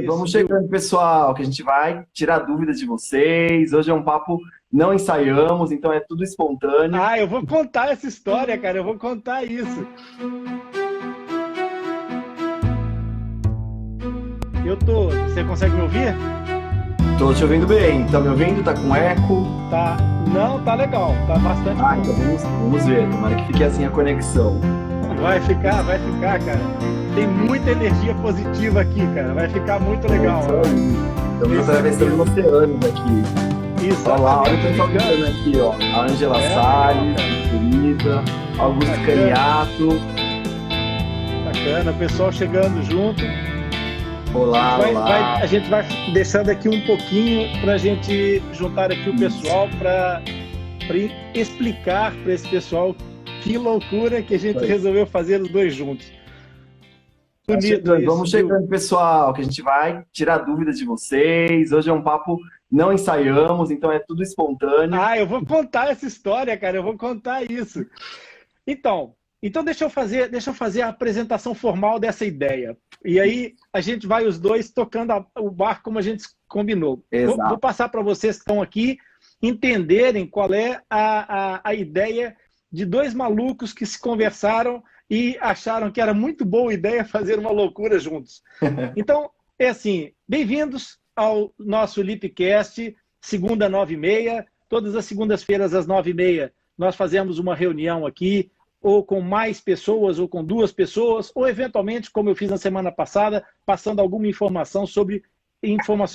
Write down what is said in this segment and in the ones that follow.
Vamos chegando, pessoal, que a gente vai tirar dúvidas de vocês. Hoje é um papo, não ensaiamos, então é tudo espontâneo. Eu vou contar essa história, cara. Eu vou contar isso. Você consegue me ouvir? Tô te ouvindo bem. Tá me ouvindo? Tá com eco? Tá. Não, tá legal. Tá bastante bom. Então vamos ver. Tomara que fique assim a conexão. Vai ficar, cara. Tem muita energia positiva aqui, cara. Vai ficar muito legal. Estamos atravessando o oceano daqui. Isso. Olha lá, olha o pessoal ficando aqui, ó. A Ângela Salles, querida. Augusto Caniato. Bacana, o pessoal chegando junto. Olá, olá. A gente vai deixando aqui um pouquinho para a gente juntar aqui o pessoal para explicar para esse pessoal que loucura que a gente resolveu fazer os dois juntos. Bonito isso, vamos chegando, pessoal, que a gente vai tirar dúvidas de vocês. Hoje é um papo, não ensaiamos, então é tudo espontâneo. Eu vou contar essa história, cara. Eu vou contar isso. Então deixa eu fazer a apresentação formal dessa ideia. E aí a gente vai os dois tocando o barco como a gente combinou. Vou passar para vocês que estão aqui entenderem qual é a ideia de dois malucos que se conversaram e acharam que era muito boa ideia fazer uma loucura juntos. Então, é assim, bem-vindos ao nosso Lipcast, segunda 9h30. Todas as segundas-feiras às 9h30 nós fazemos uma reunião aqui, ou com mais pessoas, ou com 2 pessoas, ou eventualmente, como eu fiz na semana passada, passando alguma informações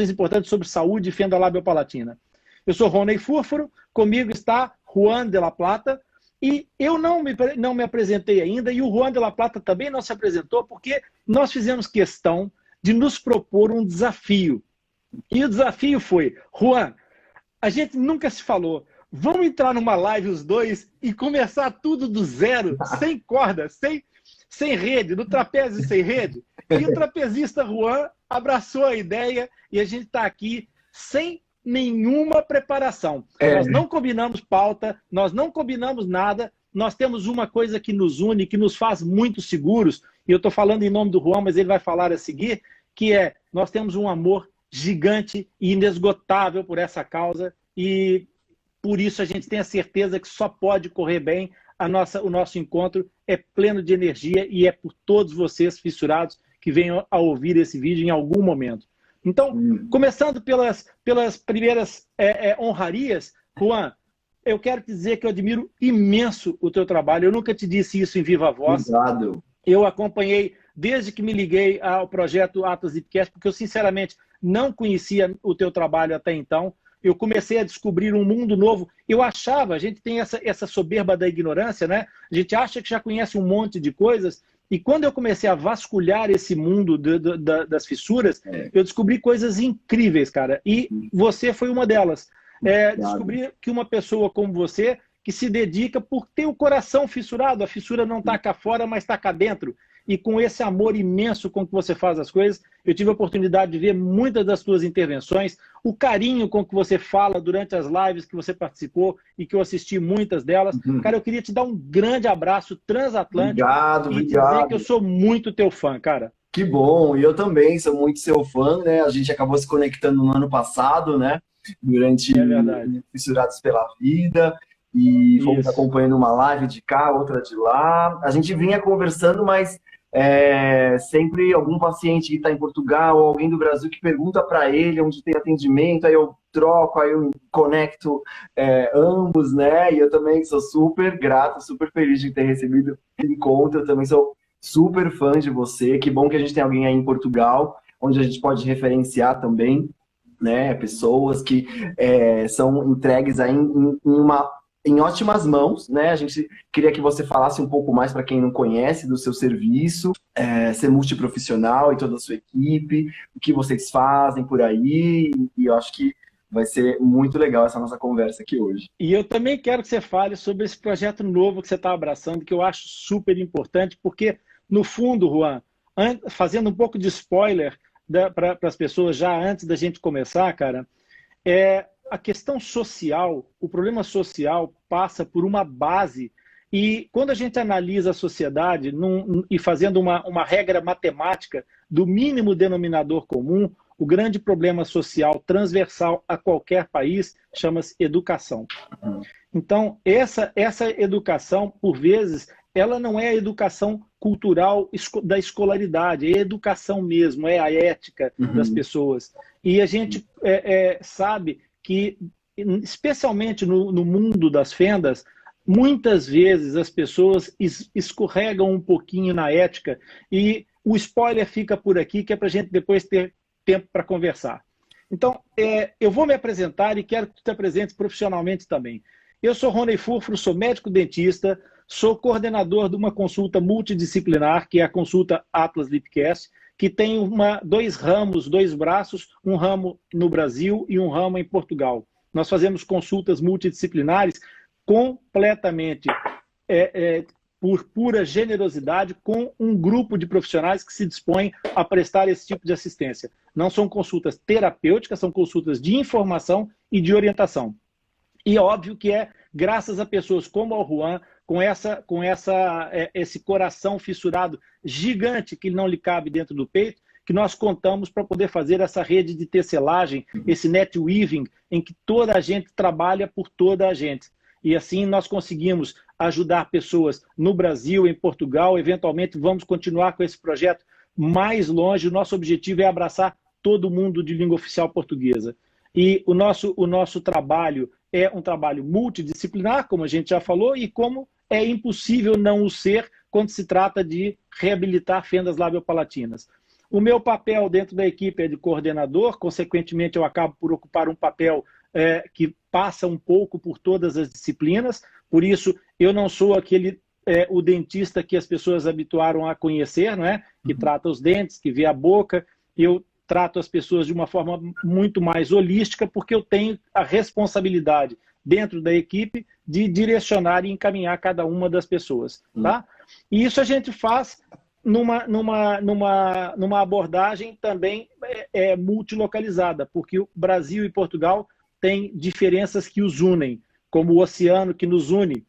importantes sobre saúde e fenda labiopalatina. Eu sou Rony Fúrfuro, comigo está Juan de la Plata, e eu não me apresentei ainda, e o Juan de la Plata também não se apresentou, porque nós fizemos questão de nos propor um desafio. E o desafio foi, Juan, a gente nunca se falou, vamos entrar numa live os dois e começar tudo do zero, sem corda, sem rede, no trapézio sem rede. E o trapezista Juan abraçou a ideia e a gente está aqui sem nenhuma preparação. Nós não combinamos pauta, nós não combinamos nada, nós temos uma coisa que nos une, que nos faz muito seguros, e eu estou falando em nome do Juan, mas ele vai falar a seguir, que é, nós temos um amor gigante e inesgotável por essa causa, e por isso a gente tem a certeza que só pode correr bem. O nosso encontro é pleno de energia e é por todos vocês fissurados que venham a ouvir esse vídeo em algum momento. Então, começando pelas primeiras honrarias, Juan, eu quero te dizer que eu admiro imenso o teu trabalho. Eu nunca te disse isso em viva voz. Obrigado. Eu acompanhei desde que me liguei ao projeto Atlas Lipcast, porque eu sinceramente não conhecia o teu trabalho até então. Eu comecei a descobrir um mundo novo. Eu achava, a gente tem essa soberba da ignorância, né? A gente acha que já conhece um monte de coisas, e quando eu comecei a vasculhar esse mundo das fissuras, eu descobri coisas incríveis, cara. E você foi uma delas. Descobri que uma pessoa como você, que se dedica por ter o coração fissurado, a fissura não está cá fora, mas está cá dentro. E com esse amor imenso com que você faz as coisas, eu tive a oportunidade de ver muitas das suas intervenções, o carinho com que você fala durante as lives que você participou e que eu assisti muitas delas. Cara, eu queria te dar um grande abraço transatlântico e dizer que eu sou muito teu fã, cara. Que bom, e eu também sou muito seu fã, né? A gente acabou se conectando no ano passado, né? Durante Fissurados pela Vida. E fomos acompanhando uma live de cá, outra de lá. A gente vinha conversando, mas sempre algum paciente que está em Portugal ou alguém do Brasil que pergunta para ele onde tem atendimento, aí eu troco, aí eu conecto ambos, né? E eu também sou super grato, super feliz de ter recebido esse encontro. Eu também sou super fã de você. Que bom que a gente tem alguém aí em Portugal, onde a gente pode referenciar também, né? Pessoas que são entregues aí em ótimas mãos, né? A gente queria que você falasse um pouco mais para quem não conhece do seu serviço, ser multiprofissional e toda a sua equipe, o que vocês fazem por aí, e eu acho que vai ser muito legal essa nossa conversa aqui hoje. E eu também quero que você fale sobre esse projeto novo que você está abraçando, que eu acho super importante, porque, no fundo, Juan, fazendo um pouco de spoiler para as pessoas já antes da gente começar, cara, a questão social, o problema social passa por uma base E quando a gente analisa a sociedade e fazendo uma regra matemática do mínimo denominador comum, o grande problema social transversal a qualquer país chama-se educação. Então, essa educação, por vezes, ela não é a educação cultural da escolaridade, é a educação mesmo, é a ética das pessoas. E a gente sabe que, especialmente no mundo das fendas, muitas vezes as pessoas escorregam um pouquinho na ética e o spoiler fica por aqui, que é para a gente depois ter tempo para conversar. Então, eu vou me apresentar e quero que tu te apresentes profissionalmente também. Eu sou Rony Furfuro, sou médico dentista, sou coordenador de uma consulta multidisciplinar, que é a consulta Atlas Lipcast, que tem dois ramos, dois braços, um ramo no Brasil e um ramo em Portugal. Nós fazemos consultas multidisciplinares completamente por pura generosidade com um grupo de profissionais que se dispõem a prestar esse tipo de assistência. Não são consultas terapêuticas, são consultas de informação e de orientação. E é óbvio que graças a pessoas como o Juan, com esse coração fissurado gigante que não lhe cabe dentro do peito, que nós contamos para poder fazer essa rede de tecelagem, esse net weaving, em que toda a gente trabalha por toda a gente. E assim nós conseguimos ajudar pessoas no Brasil, em Portugal, eventualmente vamos continuar com esse projeto mais longe. O nosso objetivo é abraçar todo mundo de língua oficial portuguesa. E o nosso trabalho é um trabalho multidisciplinar, como a gente já falou, e como é impossível não o ser quando se trata de reabilitar fendas labiopalatinas. O meu papel dentro da equipe é de coordenador, consequentemente eu acabo por ocupar um papel que passa um pouco por todas as disciplinas, por isso eu não sou o dentista que as pessoas habituaram a conhecer, não é? Que trata os dentes, que vê a boca. Eu trato as pessoas de uma forma muito mais holística, porque eu tenho a responsabilidade dentro da equipe de direcionar e encaminhar cada uma das pessoas. Tá? E isso a gente faz numa abordagem também multilocalizada, porque o Brasil e Portugal têm diferenças que os unem, como o oceano que nos une,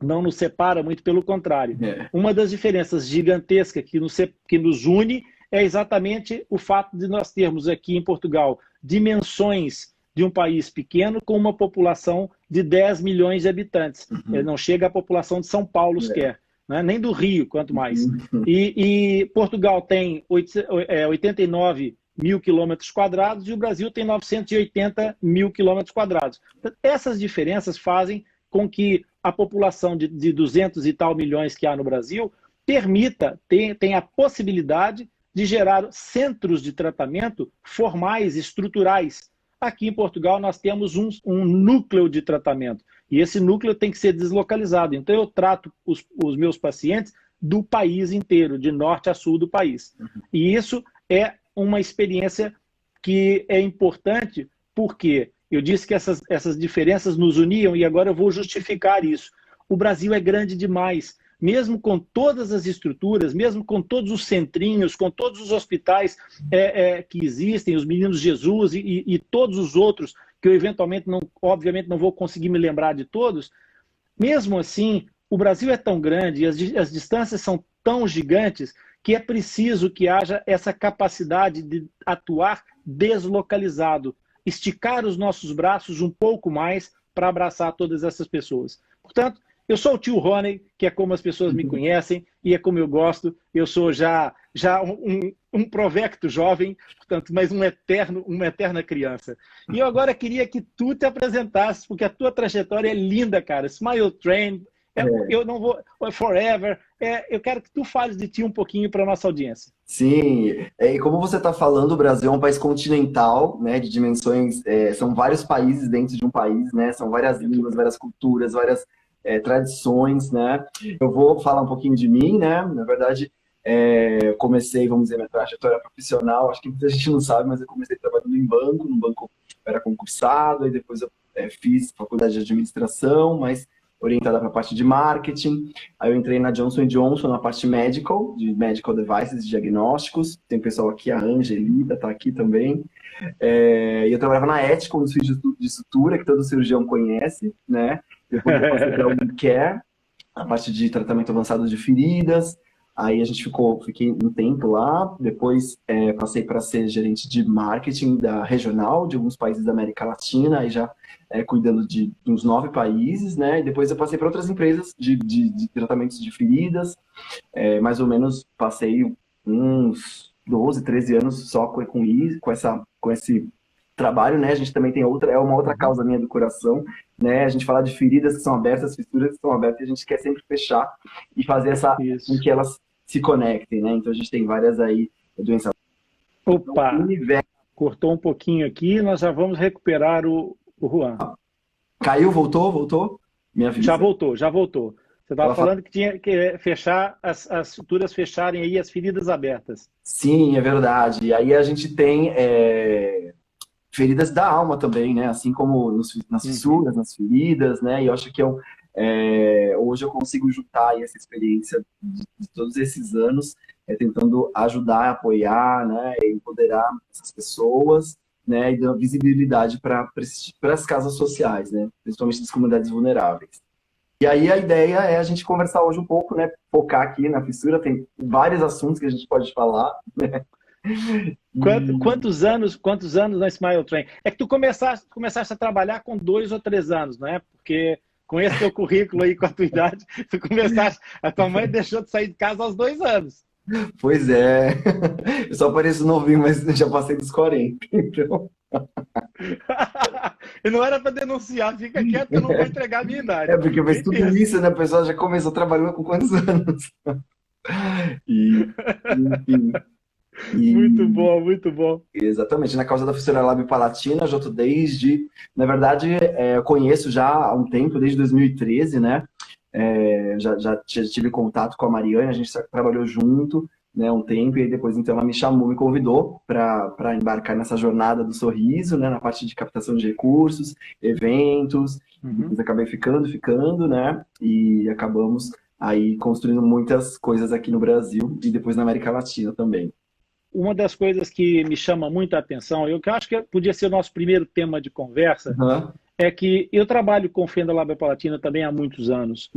não nos separa, muito pelo contrário. Uma das diferenças gigantescas que nos une é exatamente o fato de nós termos aqui em Portugal dimensões de um país pequeno com uma população de 10 milhões de habitantes. Ele não chega à população de São Paulo sequer, né? Nem do Rio, quanto mais. E Portugal tem 89 mil quilômetros quadrados e o Brasil tem 980 mil quilômetros quadrados. Essas diferenças fazem com que a população de 200 e tal milhões que há no Brasil tenha a possibilidade de gerar centros de tratamento formais, estruturais. Aqui em Portugal nós temos um núcleo de tratamento e esse núcleo tem que ser deslocalizado. Então eu trato os meus pacientes do país inteiro, de norte a sul do país. E isso é uma experiência que é importante porque eu disse que essas diferenças nos uniam e agora eu vou justificar isso. O Brasil é grande demais. Mesmo com todas as estruturas, mesmo com todos os centrinhos, com todos os hospitais que existem, os Meninos Jesus e todos os outros, que eu eventualmente, obviamente, não vou conseguir me lembrar de todos, mesmo assim, o Brasil é tão grande e as distâncias são tão gigantes que é preciso que haja essa capacidade de atuar deslocalizado, esticar os nossos braços um pouco mais para abraçar todas essas pessoas. Portanto, eu sou o tio Rony, que é como as pessoas me conhecem e é como eu gosto. Eu sou já um provecto jovem, portanto, mas uma eterna criança. E eu agora queria que tu te apresentasses, porque a tua trajetória é linda, cara. Smile Train, eu não vou... Forever. Eu quero que tu fales de ti um pouquinho para a nossa audiência. Sim, e como você está falando, o Brasil é um país continental, né, de dimensões... são vários países dentro de um país, né? São várias línguas, várias culturas, várias... tradições, né? Eu vou falar um pouquinho de mim, né? Na verdade, eu comecei, vamos dizer, minha trajetória profissional, acho que muita gente não sabe, mas eu comecei trabalhando em banco, no banco eu era concursado, e depois eu fiz faculdade de administração, mas orientada para a parte de marketing. Aí eu entrei na Johnson & Johnson, na parte medical, de medical devices, de diagnósticos. Tem pessoal aqui, a Angelita está aqui também. E eu trabalhava na Ethical, no Instituto de Sutura, que todo cirurgião conhece, né? Depois eu passei para a WeCare, a parte de tratamento avançado de feridas. Aí a gente fiquei um tempo lá, depois passei para ser gerente de marketing da regional de alguns países da América Latina, aí já cuidando de uns 9 países, né? E depois eu passei para outras empresas de tratamentos de feridas, mais ou menos passei uns 12, 13 anos só com isso, com esse trabalho, né? A gente também tem uma outra causa minha do coração, né? A gente fala de feridas que são abertas, fissuras que estão abertas, e a gente quer sempre fechar e fazer com que elas se conectem, né? Então a gente tem várias aí doenças. Opa! Então, cortou um pouquinho aqui, nós já vamos recuperar o Juan. Caiu, voltou? Me avisa. Já voltou. Você estava falando que tinha que fechar as suturas fecharem aí as feridas abertas. Sim, é verdade. E aí a gente tem feridas da alma também, né? Assim como nas fissuras, nas feridas, né? E eu acho que hoje eu consigo juntar aí essa experiência de todos esses anos, tentando ajudar, apoiar, né? E empoderar essas pessoas, né? E dar visibilidade para as causas sociais, né? Principalmente das comunidades vulneráveis. E aí a ideia é a gente conversar hoje um pouco, né? Focar aqui na fissura, tem vários assuntos que a gente pode falar, né? Quantos anos na Smile Train? É que tu começaste a trabalhar com 2 ou 3 anos, não é? Porque com esse teu currículo aí, com a tua idade, a tua mãe deixou de sair de casa aos 2 anos. Pois é, eu só pareço novinho, mas já passei dos 40, então... E não era para denunciar, fica quieto que eu não vou entregar a minha idade. Porque fez tudo isso, né? A pessoa já começou trabalhando com quantos anos? Enfim... Muito bom. Exatamente, na causa da fissura lábio-palatina, eu já estou na verdade, eu conheço já há um tempo, desde 2013, né? Já tive contato com a Mariane, a gente trabalhou junto, né, um tempo, e depois então ela me convidou para embarcar nessa jornada do sorriso, né, na parte de captação de recursos, eventos, depois acabei ficando, né? E acabamos aí construindo muitas coisas aqui no Brasil e depois na América Latina também. Uma das coisas que me chama muito a atenção, que eu acho que podia ser o nosso primeiro tema de conversa, é que eu trabalho com fenda lábio-palatina também há muitos anos.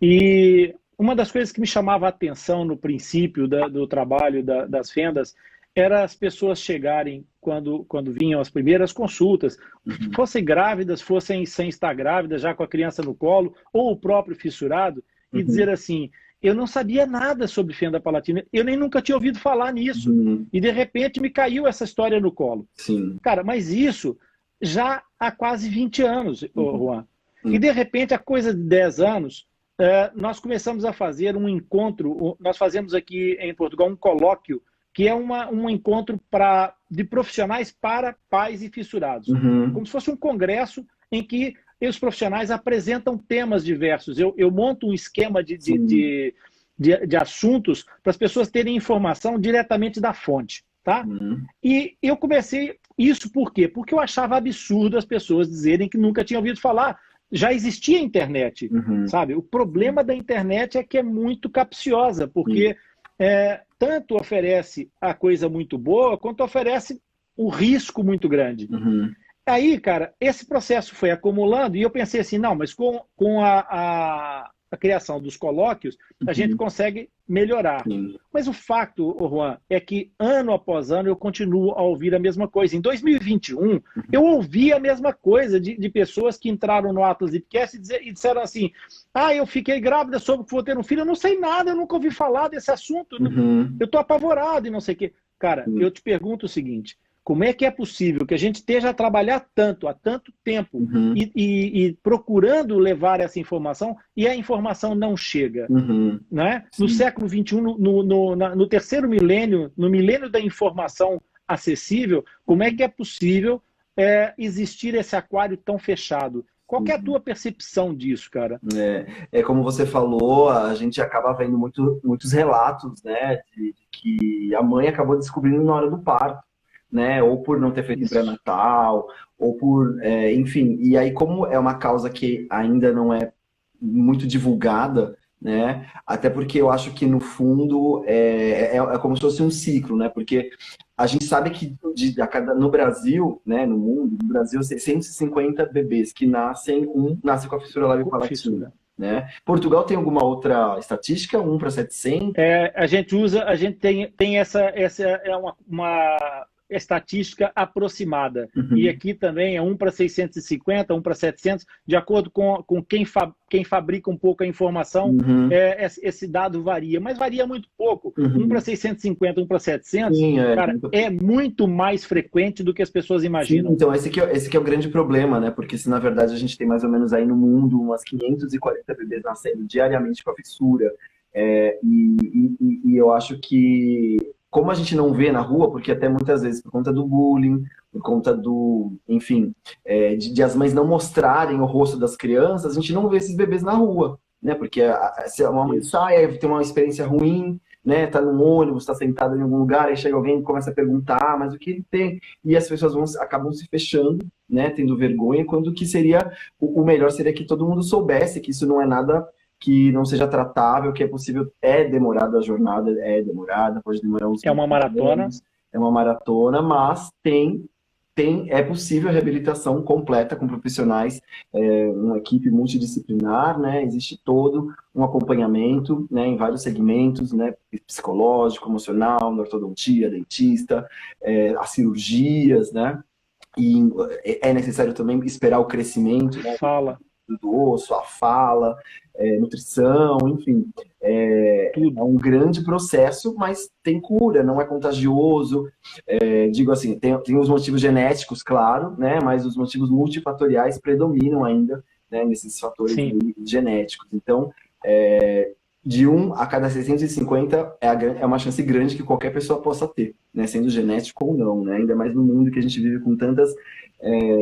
E uma das coisas que me chamava a atenção no princípio do trabalho das fendas era as pessoas chegarem, quando vinham as primeiras consultas, fossem grávidas, fossem sem estar grávidas, já com a criança no colo, ou o próprio fissurado, e dizer assim... Eu não sabia nada sobre fenda palatina, eu nem nunca tinha ouvido falar nisso. E de repente me caiu essa história no colo. Sim. Cara, mas isso já há quase 20 anos, Juan. E de repente, há coisa de 10 anos, nós começamos a fazer um encontro, nós fazemos aqui em Portugal um colóquio, que é um encontro de profissionais para pais e fissurados. Como se fosse um congresso em que os profissionais apresentam temas diversos. Eu monto um esquema de assuntos para as pessoas terem informação diretamente da fonte. Tá? E eu comecei isso por quê? Porque eu achava absurdo as pessoas dizerem que nunca tinham ouvido falar. Já existia internet, sabe? O problema da internet é que é muito capciosa, porque tanto oferece a coisa muito boa, quanto oferece o risco muito grande. Aí, cara, esse processo foi acumulando e eu pensei assim, não, mas com a criação dos colóquios, a gente consegue melhorar. Mas o fato, Juan, é que ano após ano eu continuo a ouvir a mesma coisa. Em 2021, eu ouvi a mesma coisa de pessoas que entraram no Atlas Ipcast e disseram assim, eu fiquei grávida, soube que vou ter um filho, eu não sei nada, eu nunca ouvi falar desse assunto, eu tô apavorado e não sei o quê. Cara, eu te pergunto o seguinte, como é que é possível que a gente esteja a trabalhar tanto, há tanto tempo, e procurando levar essa informação, e a informação não chega? Né? No século XXI, no terceiro milênio, no milênio da informação acessível, como é que é possível existir esse aquário tão fechado? Qual que é a tua percepção disso, cara? Como você falou, a gente acaba vendo muitos relatos, né, de que a mãe acabou descobrindo na hora do parto, né? Ou por não ter feito pré-natal, ou por, enfim. E aí, como é uma causa que ainda não é muito divulgada, né? Até porque eu acho que, no fundo, é como se fosse um ciclo, né? Porque a gente sabe que no Brasil, né, no mundo, no Brasil, 650 bebês que nascem com a fissura lábio-palatina. né? Portugal tem alguma outra estatística? 1 para 700? A gente tem essa é uma estatística aproximada. Uhum. E aqui também é 1 para 650, 1 para 700, de acordo com quem fabrica um pouco a informação, Uhum. Esse dado varia, mas varia muito pouco. Uhum. 1 para 650, 1 para 700, Sim, cara, é muito mais frequente do que as pessoas imaginam. Sim, então esse que é o grande problema, né? Porque se na verdade a gente tem mais ou menos aí no mundo umas 540 bebês nascendo diariamente com a fissura, e eu acho que, como a gente não vê na rua, porque até muitas vezes por conta do bullying, por conta do, enfim, de as mães não mostrarem o rosto das crianças, a gente não vê esses bebês na rua, né? Porque se uma mãe sai, tem uma experiência ruim, né? Tá num ônibus, tá sentado em algum lugar, aí chega alguém e começa a perguntar, mas o que ele tem? E as pessoas acabam se fechando, né? Tendo vergonha, quando que seria, o melhor seria que todo mundo soubesse que isso não é nada que não seja tratável, que é possível, demorada a jornada, demorada, pode demorar uns... É uma maratona. É uma maratona, mas é possível a reabilitação completa com profissionais, uma equipe multidisciplinar, né? Existe todo um acompanhamento, né, em vários segmentos, né, psicológico, emocional, na ortodontia, dentista, as cirurgias, né? E é necessário também esperar o crescimento, né, do osso, a fala, nutrição, enfim. É um grande processo, mas tem cura, não é contagioso. Digo assim, tem os motivos genéticos, claro, né? Mas os motivos multifatoriais predominam ainda, né, nesses fatores genéticos. Então, de 1 a cada 650 é uma chance grande que qualquer pessoa possa ter, né? Sendo genético ou não, né? Ainda mais no mundo que a gente vive com tantas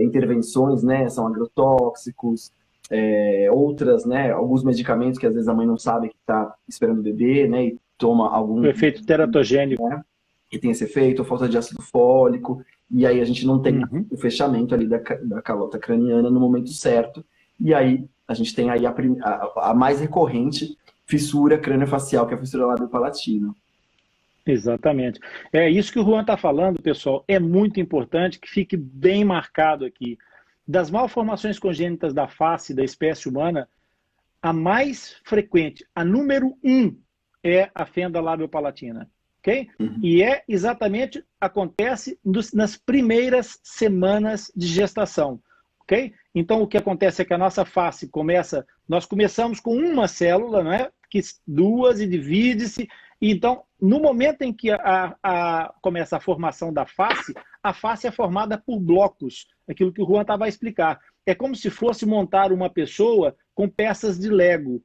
intervenções, né? São agrotóxicos, outras, né, alguns medicamentos que às vezes a mãe não sabe que está esperando o bebê, né, e toma algum... O efeito teratogênico. Né, e tem esse efeito, falta de ácido fólico, e aí a gente não tem o fechamento ali da calota craniana no momento certo, e aí a gente tem aí a mais recorrente fissura crâniofacial, que é a fissura lábio-palatina. Exatamente. É isso que o Juan está falando, pessoal, é muito importante que fique bem marcado aqui. Das malformações congênitas da face da espécie humana, a mais frequente, a número 1, é a fenda lábio-palatina, ok? E exatamente, acontece nas primeiras semanas de gestação, ok? Então, o que acontece é que a nossa face nós começamos com uma célula, não é? Que duas e divide-se. Então, no momento em que começa a formação da face, a face é formada por blocos, aquilo que o Juan estava a explicar. É como se fosse montar uma pessoa com peças de Lego,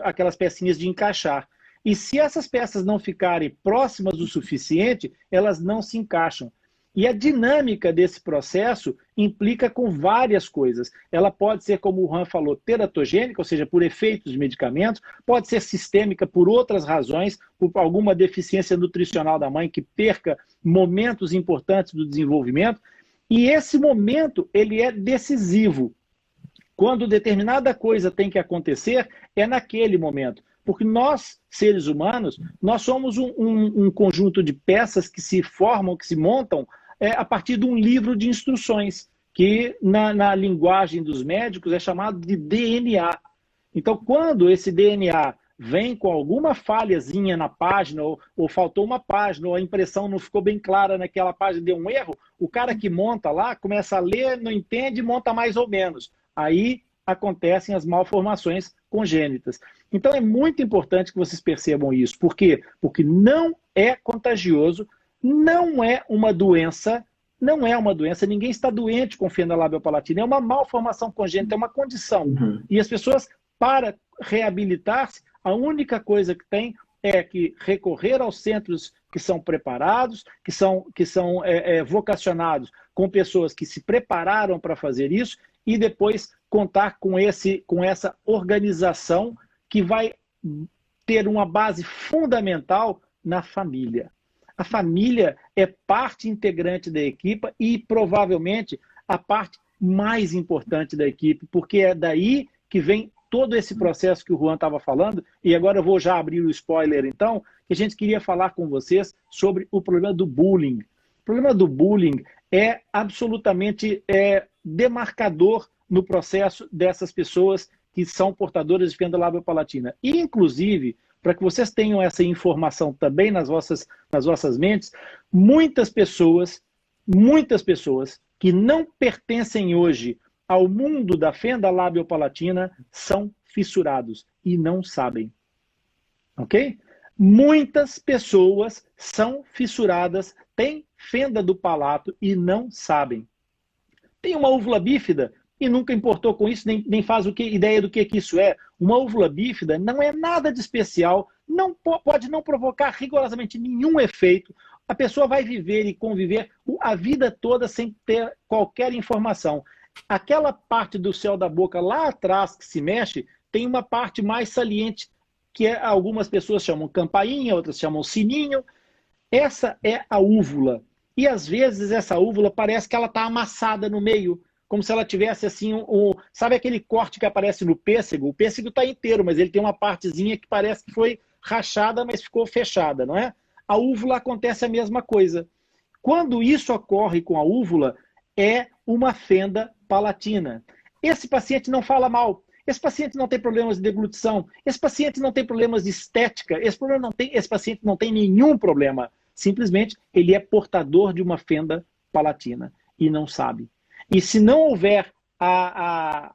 aquelas pecinhas de encaixar. E se essas peças não ficarem próximas o suficiente, elas não se encaixam. E a dinâmica desse processo implica com várias coisas. Ela pode ser, como o Juan falou, teratogênica, ou seja, por efeitos de medicamentos, pode ser sistêmica por outras razões, por alguma deficiência nutricional da mãe que perca momentos importantes do desenvolvimento. E esse momento, ele é decisivo. Quando determinada coisa tem que acontecer, é naquele momento. Porque nós, seres humanos, nós somos um conjunto de peças que se formam, que se montam a partir de um livro de instruções, que na linguagem dos médicos é chamado de DNA. Então, quando esse DNA vem com alguma falhazinha na página, ou faltou uma página, ou a impressão não ficou bem clara naquela página, deu um erro, o cara que monta lá começa a ler, não entende, monta mais ou menos. Aí acontecem as malformações congênitas. Então é muito importante que vocês percebam isso. Por quê? Porque não é contagioso, não é uma doença, ninguém está doente com fenda lábio-palatina, é uma malformação congênita, é uma condição. E as pessoas, para reabilitar-se, a única coisa que tem é que recorrer aos centros que são preparados, que são vocacionados com pessoas que se prepararam para fazer isso, e depois contar com essa organização que vai ter uma base fundamental na família. A família é parte integrante da equipe e provavelmente a parte mais importante da equipe, porque é daí que vem todo esse processo que o Juan estava falando, e agora eu vou já abrir o spoiler então, que a gente queria falar com vocês sobre o problema do bullying. O problema do bullying é absolutamente demarcador no processo dessas pessoas que são portadoras de fenda labiopalatina. E, inclusive, para que vocês tenham essa informação também nas vossas mentes, muitas pessoas que não pertencem hoje ao mundo da fenda labiopalatina são fissurados e não sabem. Ok? Muitas pessoas são fissuradas, têm fenda do palato e não sabem. Tem uma úvula bífida e nunca importou com isso, nem faz ideia do que isso é. Uma úvula bífida não é nada de especial, pode não provocar rigorosamente nenhum efeito. A pessoa vai viver e conviver a vida toda sem ter qualquer informação. Aquela parte do céu da boca lá atrás que se mexe, tem uma parte mais saliente, que algumas pessoas chamam campainha, outras chamam sininho. Essa é a úvula. E às vezes essa úvula parece que ela está amassada no meio, como se ela tivesse assim, sabe aquele corte que aparece no pêssego? O pêssego está inteiro, mas ele tem uma partezinha que parece que foi rachada, mas ficou fechada, não é? A úvula acontece a mesma coisa. Quando isso ocorre com a úvula, é uma fenda palatina. Esse paciente não fala mal, esse paciente não tem problemas de deglutição, esse paciente não tem problemas de estética, esse paciente não tem nenhum problema. Simplesmente ele é portador de uma fenda palatina e não sabe. E se não houver a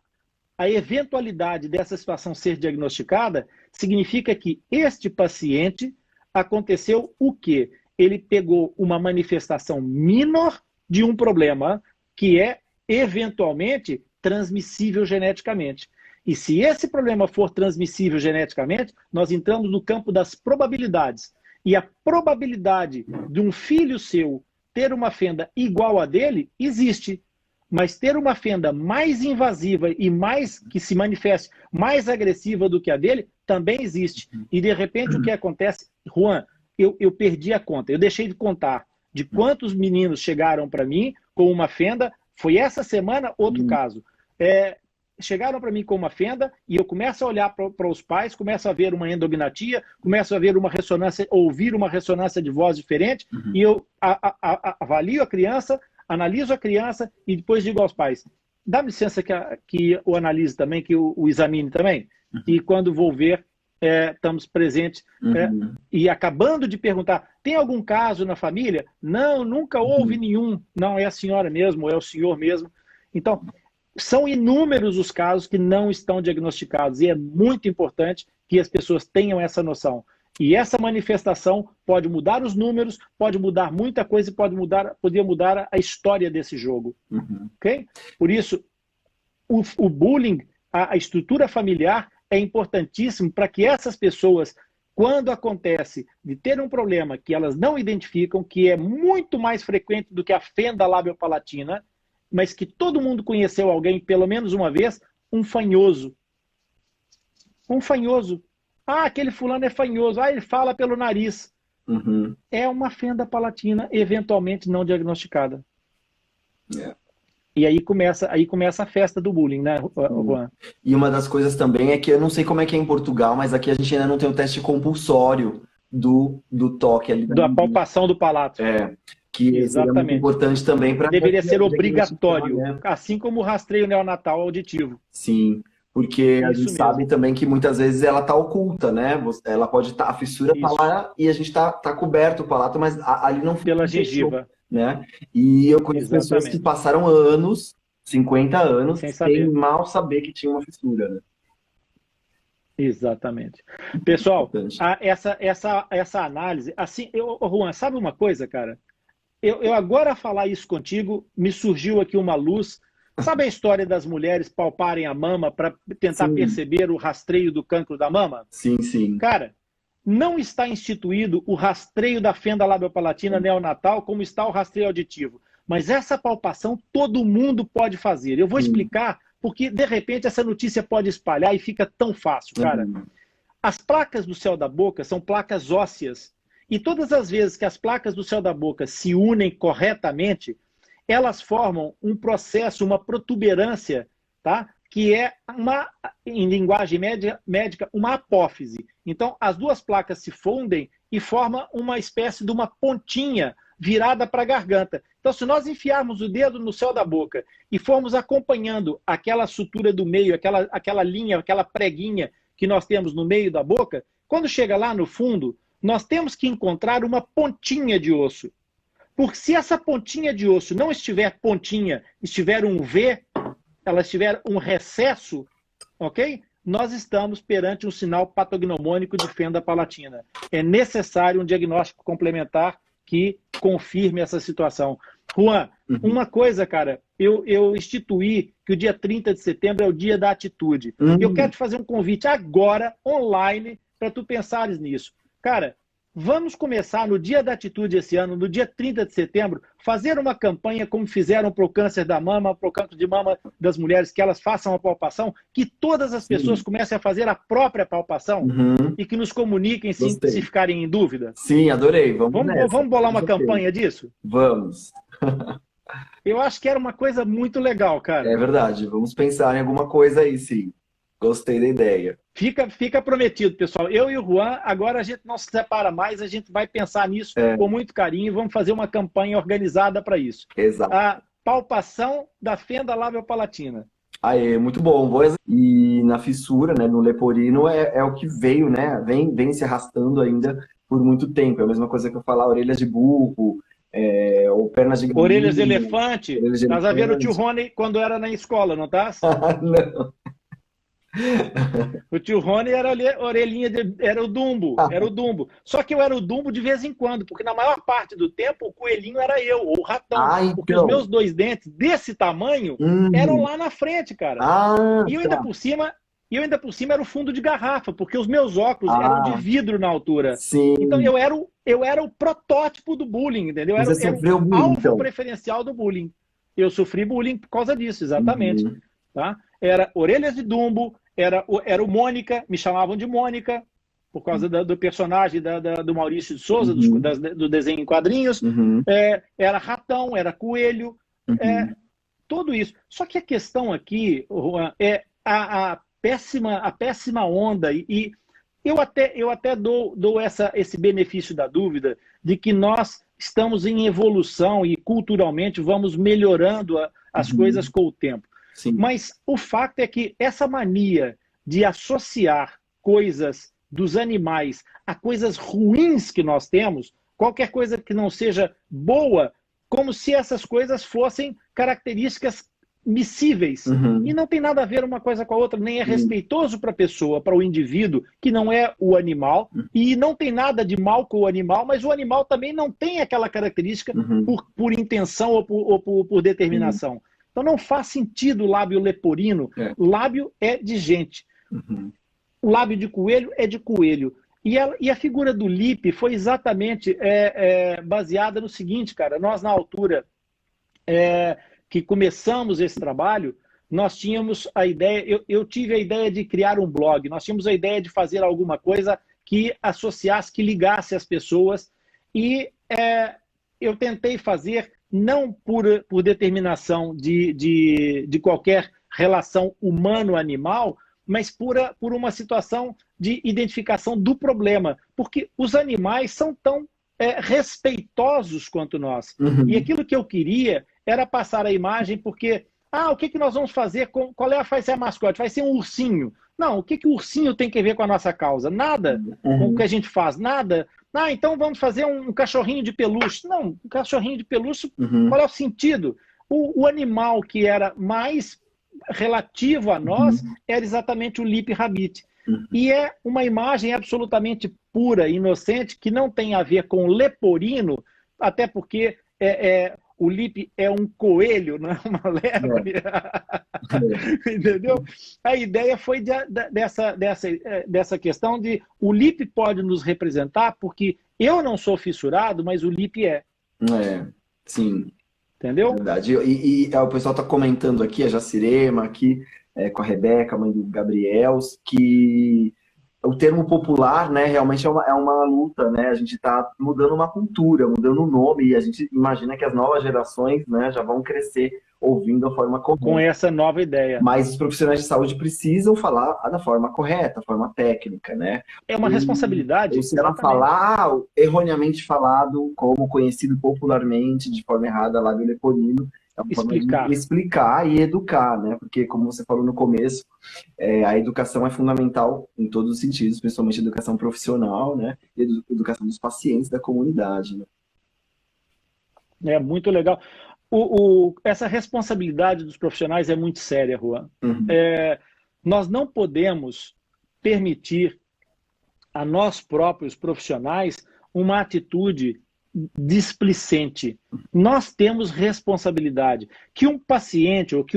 eventualidade dessa situação ser diagnosticada, significa que este paciente aconteceu o quê? Ele pegou uma manifestação menor de um problema que é eventualmente transmissível geneticamente. E se esse problema for transmissível geneticamente, nós entramos no campo das probabilidades. E a probabilidade de um filho seu ter uma fenda igual a dele existe. Mas ter uma fenda mais invasiva e mais que se manifeste mais agressiva do que a dele também existe. E de repente o que acontece, Juan, eu perdi a conta, eu deixei de contar de quantos meninos chegaram para mim com uma fenda. Foi essa semana outro caso. Chegaram para mim com uma fenda e eu começo a olhar para os pais, começo a ver uma endognatia, começo a ver uma ressonância, ouvir uma ressonância de voz diferente, e eu avalio a criança, analiso a criança e depois digo aos pais, dá licença que eu analise também, que o examine também, e quando vou ver, estamos presentes, e acabando de perguntar, tem algum caso na família? Não, nunca houve nenhum. Não, é a senhora mesmo, é o senhor mesmo. Então, são inúmeros os casos que não estão diagnosticados e é muito importante que as pessoas tenham essa noção. E essa manifestação pode mudar os números, pode mudar muita coisa e poderia mudar a história desse jogo. Okay? Por isso, o bullying, a estrutura familiar é importantíssimo para que essas pessoas, quando acontece de ter um problema que elas não identificam, que é muito mais frequente do que a fenda labiopalatina, mas que todo mundo conheceu alguém pelo menos uma vez, um fanhoso. Um fanhoso. Ah, aquele fulano é fanhoso. Ah, ele fala pelo nariz. É uma fenda palatina eventualmente não diagnosticada. E aí começa a festa do bullying, né, Juan? E uma das coisas também é que eu não sei como é que é em Portugal, mas aqui a gente ainda não tem o teste compulsório do toque ali. Da palpação do palato. Que seria muito importante também para... Deveria ser obrigatório, assim como o rastreio neonatal auditivo. Sim, porque a gente sabe também que muitas vezes ela está oculta, né? Ela pode estar, a fissura está lá e a gente está coberto o palato, mas ali não... Pela gengiva. Né? E eu conheço pessoas que passaram anos, 50 anos, sem mal saber que tinha uma fissura, né? Exatamente. Pessoal, essa análise, assim, Juan, sabe uma coisa, cara? Eu agora falar isso contigo, me surgiu aqui uma luz. Sabe a história das mulheres palparem a mama para tentar perceber o rastreio do cancro da mama? Sim, sim. Cara, não está instituído o rastreio da fenda labiopalatina neonatal como está o rastreio auditivo. Mas essa palpação todo mundo pode fazer. Eu vou explicar porque, de repente, essa notícia pode espalhar e fica tão fácil, cara. As placas do céu da boca são placas ósseas. E todas as vezes que as placas do céu da boca se unem corretamente, elas formam um processo, uma protuberância, tá? Que é, em linguagem médica, uma apófise. Então, as duas placas se fundem e formam uma espécie de uma pontinha virada para a garganta. Então, Então, se nós enfiarmos o dedo no céu da boca e formos acompanhando aquela sutura do meio, aquela linha, aquela preguinha que nós temos no meio da boca, quando chega lá no fundo, nós temos que encontrar uma pontinha de osso. Porque se essa pontinha de osso não estiver pontinha, estiver um V, ela estiver um recesso, ok? Nós estamos perante um sinal patognomônico de fenda palatina. É necessário um diagnóstico complementar que confirme essa situação. Juan, uma coisa, cara, eu instituí que o dia 30 de setembro é o dia da atitude. Eu quero te fazer um convite agora, online, para tu pensares nisso. Cara, vamos começar no dia da atitude esse ano, no dia 30 de setembro, fazer uma campanha como fizeram para o câncer da mama, para o câncer de mama das mulheres, que elas façam a palpação, que todas as pessoas comecem a fazer a própria palpação e que nos comuniquem se ficarem em dúvida. Sim, adorei. Vamos bolar uma campanha disso? Vamos. Eu acho que era uma coisa muito legal, cara. É verdade. Vamos pensar em alguma coisa aí, sim. Gostei da ideia. Fica prometido, pessoal. Eu e o Juan, agora a gente não se separa mais, a gente vai pensar nisso com muito carinho e vamos fazer uma campanha organizada para isso. Exato. A palpação da fenda lábio-palatina. Aê, muito bom. E na fissura, né, no leporino, é o que veio, né? Vem se arrastando ainda por muito tempo. É a mesma coisa que eu falar, orelhas de burro, ou pernas de galinha. Orelhas de elefante. Estás a ver o tio Rony quando era na escola, não estás? Não. O tio Rony era orelhinha era o Dumbo, era o Dumbo. Só que eu era o Dumbo de vez em quando, porque na maior parte do tempo o coelhinho era eu, ou o ratão. Então. Porque os meus 2 dentes desse tamanho eram lá na frente, cara. E eu ainda por cima era o fundo de garrafa, porque os meus óculos eram de vidro na altura. Sim. Então eu era o protótipo do bullying, entendeu? Eu era o alvo preferencial do bullying. Eu sofri bullying por causa disso, exatamente. Tá? Era orelhas de Dumbo, era o Mônica, me chamavam de Mônica, por causa do personagem do Maurício de Souza, do desenho em quadrinhos. Era ratão, era coelho, tudo isso. Só que a questão aqui, Juan, é a péssima onda, e eu até dou esse benefício da dúvida de que nós estamos em evolução e culturalmente vamos melhorando as coisas com o tempo. Sim. Mas o fato é que essa mania de associar coisas dos animais a coisas ruins que nós temos, qualquer coisa que não seja boa, como se essas coisas fossem características miscíveis. E não tem nada a ver uma coisa com a outra, nem é respeitoso para a pessoa, para o indivíduo, que não é o animal, e não tem nada de mal com o animal, mas o animal também não tem aquela característica por intenção ou por determinação. Então não faz sentido o lábio leporino. Lábio é de gente. O lábio de coelho é de coelho. E a figura do Lippe foi exatamente baseada no seguinte, cara. Nós, na altura que começamos esse trabalho, nós tínhamos a ideia, eu tive a ideia de criar um blog, nós tínhamos a ideia de fazer alguma coisa que associasse, que ligasse as pessoas, e eu tentei fazer não por determinação de qualquer relação humano-animal, mas por uma situação de identificação do problema. Porque os animais são tão respeitosos quanto nós. E aquilo que eu queria era passar a imagem, porque, o que nós vamos fazer? Vai ser a mascote? Vai ser um ursinho. Não, o que o ursinho tem que ver com a nossa causa? Nada com o que a gente faz, nada. Então vamos fazer um cachorrinho de peluche. Não, um cachorrinho de peluche, qual é o sentido? O animal que era mais relativo a nós era exatamente o Lippe Rabbit. E é uma imagem absolutamente pura, inocente, que não tem a ver com o leporino, até porque o Lippe é um coelho, não é uma lebre. Entendeu? A ideia foi dessa questão de o Lippe pode nos representar, porque eu não sou fissurado, mas o Lippe é. Sim. Entendeu? É verdade. E o pessoal está comentando aqui, a Jacirema, aqui, com a Rebeca, mãe do Gabriel, que o termo popular, né, realmente é uma luta, né? A gente está mudando uma cultura, mudando o nome, e a gente imagina que as novas gerações, né, já vão crescer ouvindo a forma Com correta. essa nova ideia. Mas os profissionais de saúde precisam falar da forma correta, a forma técnica, né? É uma responsabilidade, Ou se ela exatamente. falar erroneamente falado, como conhecido popularmente de forma errada, lábio leporino, é uma forma de Explicar. explicar e educar, né? Porque, como você falou no começo, a educação é fundamental em todos os sentidos, principalmente a educação profissional, né? E a educação dos pacientes da comunidade, né? É muito legal. Essa responsabilidade dos profissionais é muito séria, Juan. Uhum. Nós não podemos permitir a nós próprios profissionais uma atitude displicente. Nós temos responsabilidade. Que um paciente ou que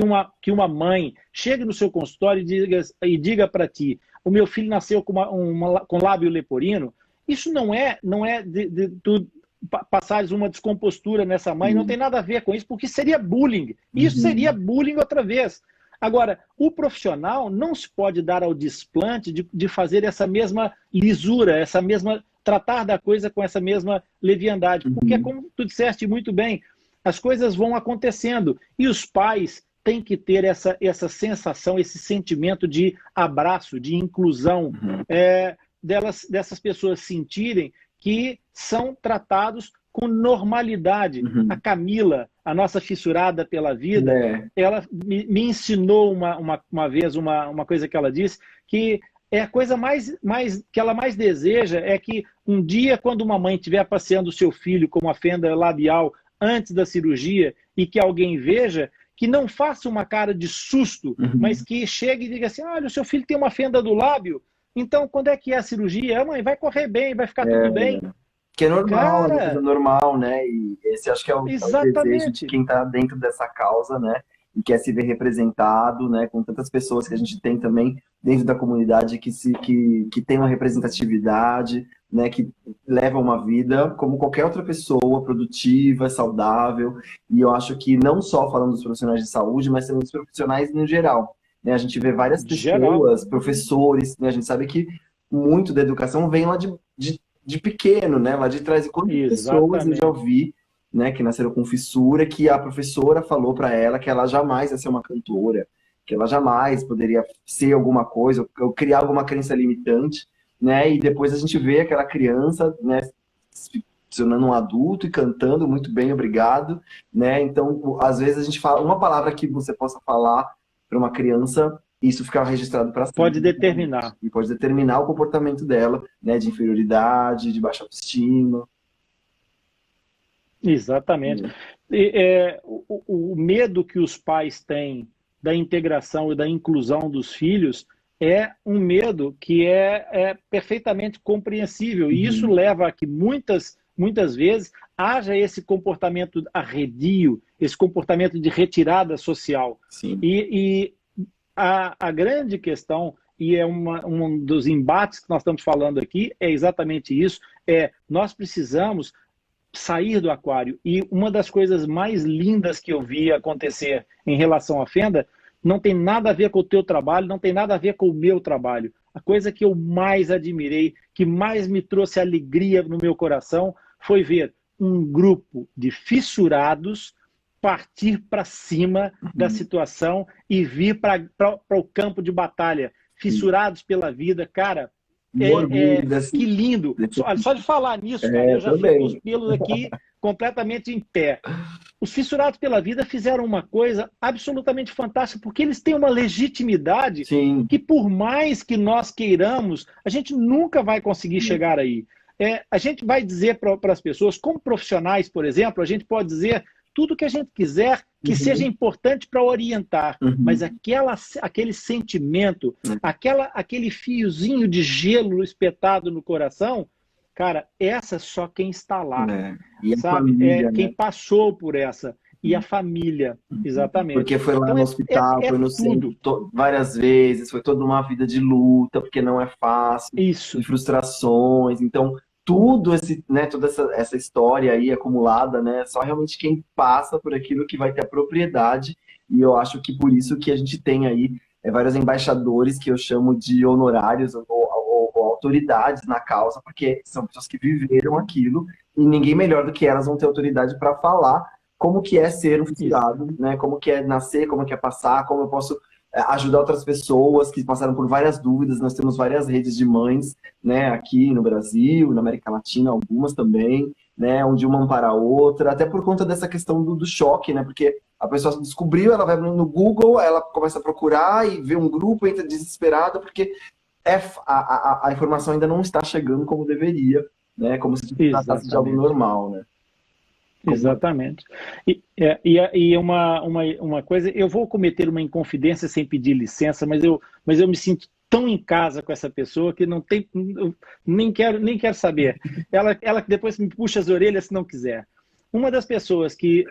uma mãe chegue no seu consultório e diga para ti: o meu filho nasceu com lábio leporino, isso não é de tu passares uma descompostura nessa mãe, não tem nada a ver com isso, porque seria bullying. Isso seria bullying outra vez. Agora, o profissional não se pode dar ao desplante de fazer essa mesma lisura, essa mesma tratar da coisa com essa mesma leviandade, porque como tu disseste muito bem, as coisas vão acontecendo e os pais têm que ter essa sensação, esse sentimento de abraço, de inclusão, dessas pessoas sentirem que são tratados com normalidade. A Camila, a nossa fissurada pela vida, ela me ensinou uma vez uma coisa que ela disse, que é a coisa que ela mais deseja é que um dia, quando uma mãe estiver passeando o seu filho com uma fenda labial antes da cirurgia e que alguém veja, que não faça uma cara de susto, mas que chegue e diga assim: olha, o seu filho tem uma fenda do lábio, então quando é que é a cirurgia? Mãe, vai correr bem, vai ficar tudo bem. Que é normal, Cara, é uma coisa normal, né? E esse acho que é o desejo de quem está dentro dessa causa, né? E quer se ver representado, né? Com tantas pessoas que a gente tem também dentro da comunidade que tem uma representatividade, né? Que levam uma vida como qualquer outra pessoa, produtiva, saudável. E eu acho que não só falando dos profissionais de saúde, mas também dos profissionais no geral, né? A gente vê várias pessoas, professores, né? A gente sabe que muito da educação vem lá de pequeno, né? Lá de trás. E quantas pessoas eu já ouvi, né, que nasceram com fissura, que a professora falou para ela que ela jamais ia ser uma cantora, que ela jamais poderia ser alguma coisa, ou criar alguma crença limitante, né? E depois a gente vê aquela criança, né, se tornando um adulto e cantando muito bem, obrigado, né? Então, às vezes a gente fala uma palavra que você possa falar para uma criança, isso fica registrado para sempre. Pode determinar. E pode determinar o comportamento dela, né, de inferioridade, de baixa autoestima. Exatamente. O medo que os pais têm da integração e da inclusão dos filhos é um medo que é perfeitamente compreensível. E isso leva a que muitas vezes haja esse comportamento arredio, esse comportamento de retirada social. Sim. E a grande questão, e é um dos embates que nós estamos falando aqui, é exatamente isso, nós precisamos sair do aquário. E uma das coisas mais lindas que eu vi acontecer em relação à fenda não tem nada a ver com o teu trabalho, não tem nada a ver com o meu trabalho. A coisa que eu mais admirei, que mais me trouxe alegria no meu coração, foi ver um grupo de fissurados partir para cima da situação e vir para o campo de batalha, fissurados pela vida. Cara, que lindo. Só de falar nisso, cara, eu já fico com os pelos aqui completamente em pé. Os fissurados pela vida fizeram uma coisa absolutamente fantástica, porque eles têm uma legitimidade que, por mais que nós queiramos, a gente nunca vai conseguir chegar aí. A gente vai dizer para as pessoas, como profissionais, por exemplo, a gente pode dizer tudo que a gente quiser que seja importante para orientar, mas aquele sentimento, aquele fiozinho de gelo espetado no coração, cara, essa só quem está lá, e sabe? Família, quem né? passou por essa. E a família, exatamente. Porque foi lá no hospital, foi no centro várias vezes, foi toda uma vida de luta, porque não é fácil, de frustrações. Então, tudo né, toda essa história aí acumulada, né, só realmente quem passa por aquilo que vai ter a propriedade, e eu acho que por isso que a gente tem aí vários embaixadores que eu chamo de honorários ou autoridades na causa, porque são pessoas que viveram aquilo e ninguém melhor do que elas vão ter autoridade para falar como que é ser um fissurado, né? Como que é nascer, como que é passar, como eu posso ajudar outras pessoas que passaram por várias dúvidas. Nós temos várias redes de mães, né, aqui no Brasil, na América Latina, algumas também, né, onde uma ampara a outra, até por conta dessa questão do choque, né, porque a pessoa descobriu, ela vai no Google, ela começa a procurar e vê um grupo, entra desesperada, porque a informação ainda não está chegando como deveria, né, como se tratasse de algo normal, né. Exatamente. E uma coisa, eu vou cometer uma inconfidência sem pedir licença, mas eu me sinto tão em casa com essa pessoa que não tem, nem quero saber. Ela depois me puxa as orelhas se não quiser. Uma das pessoas que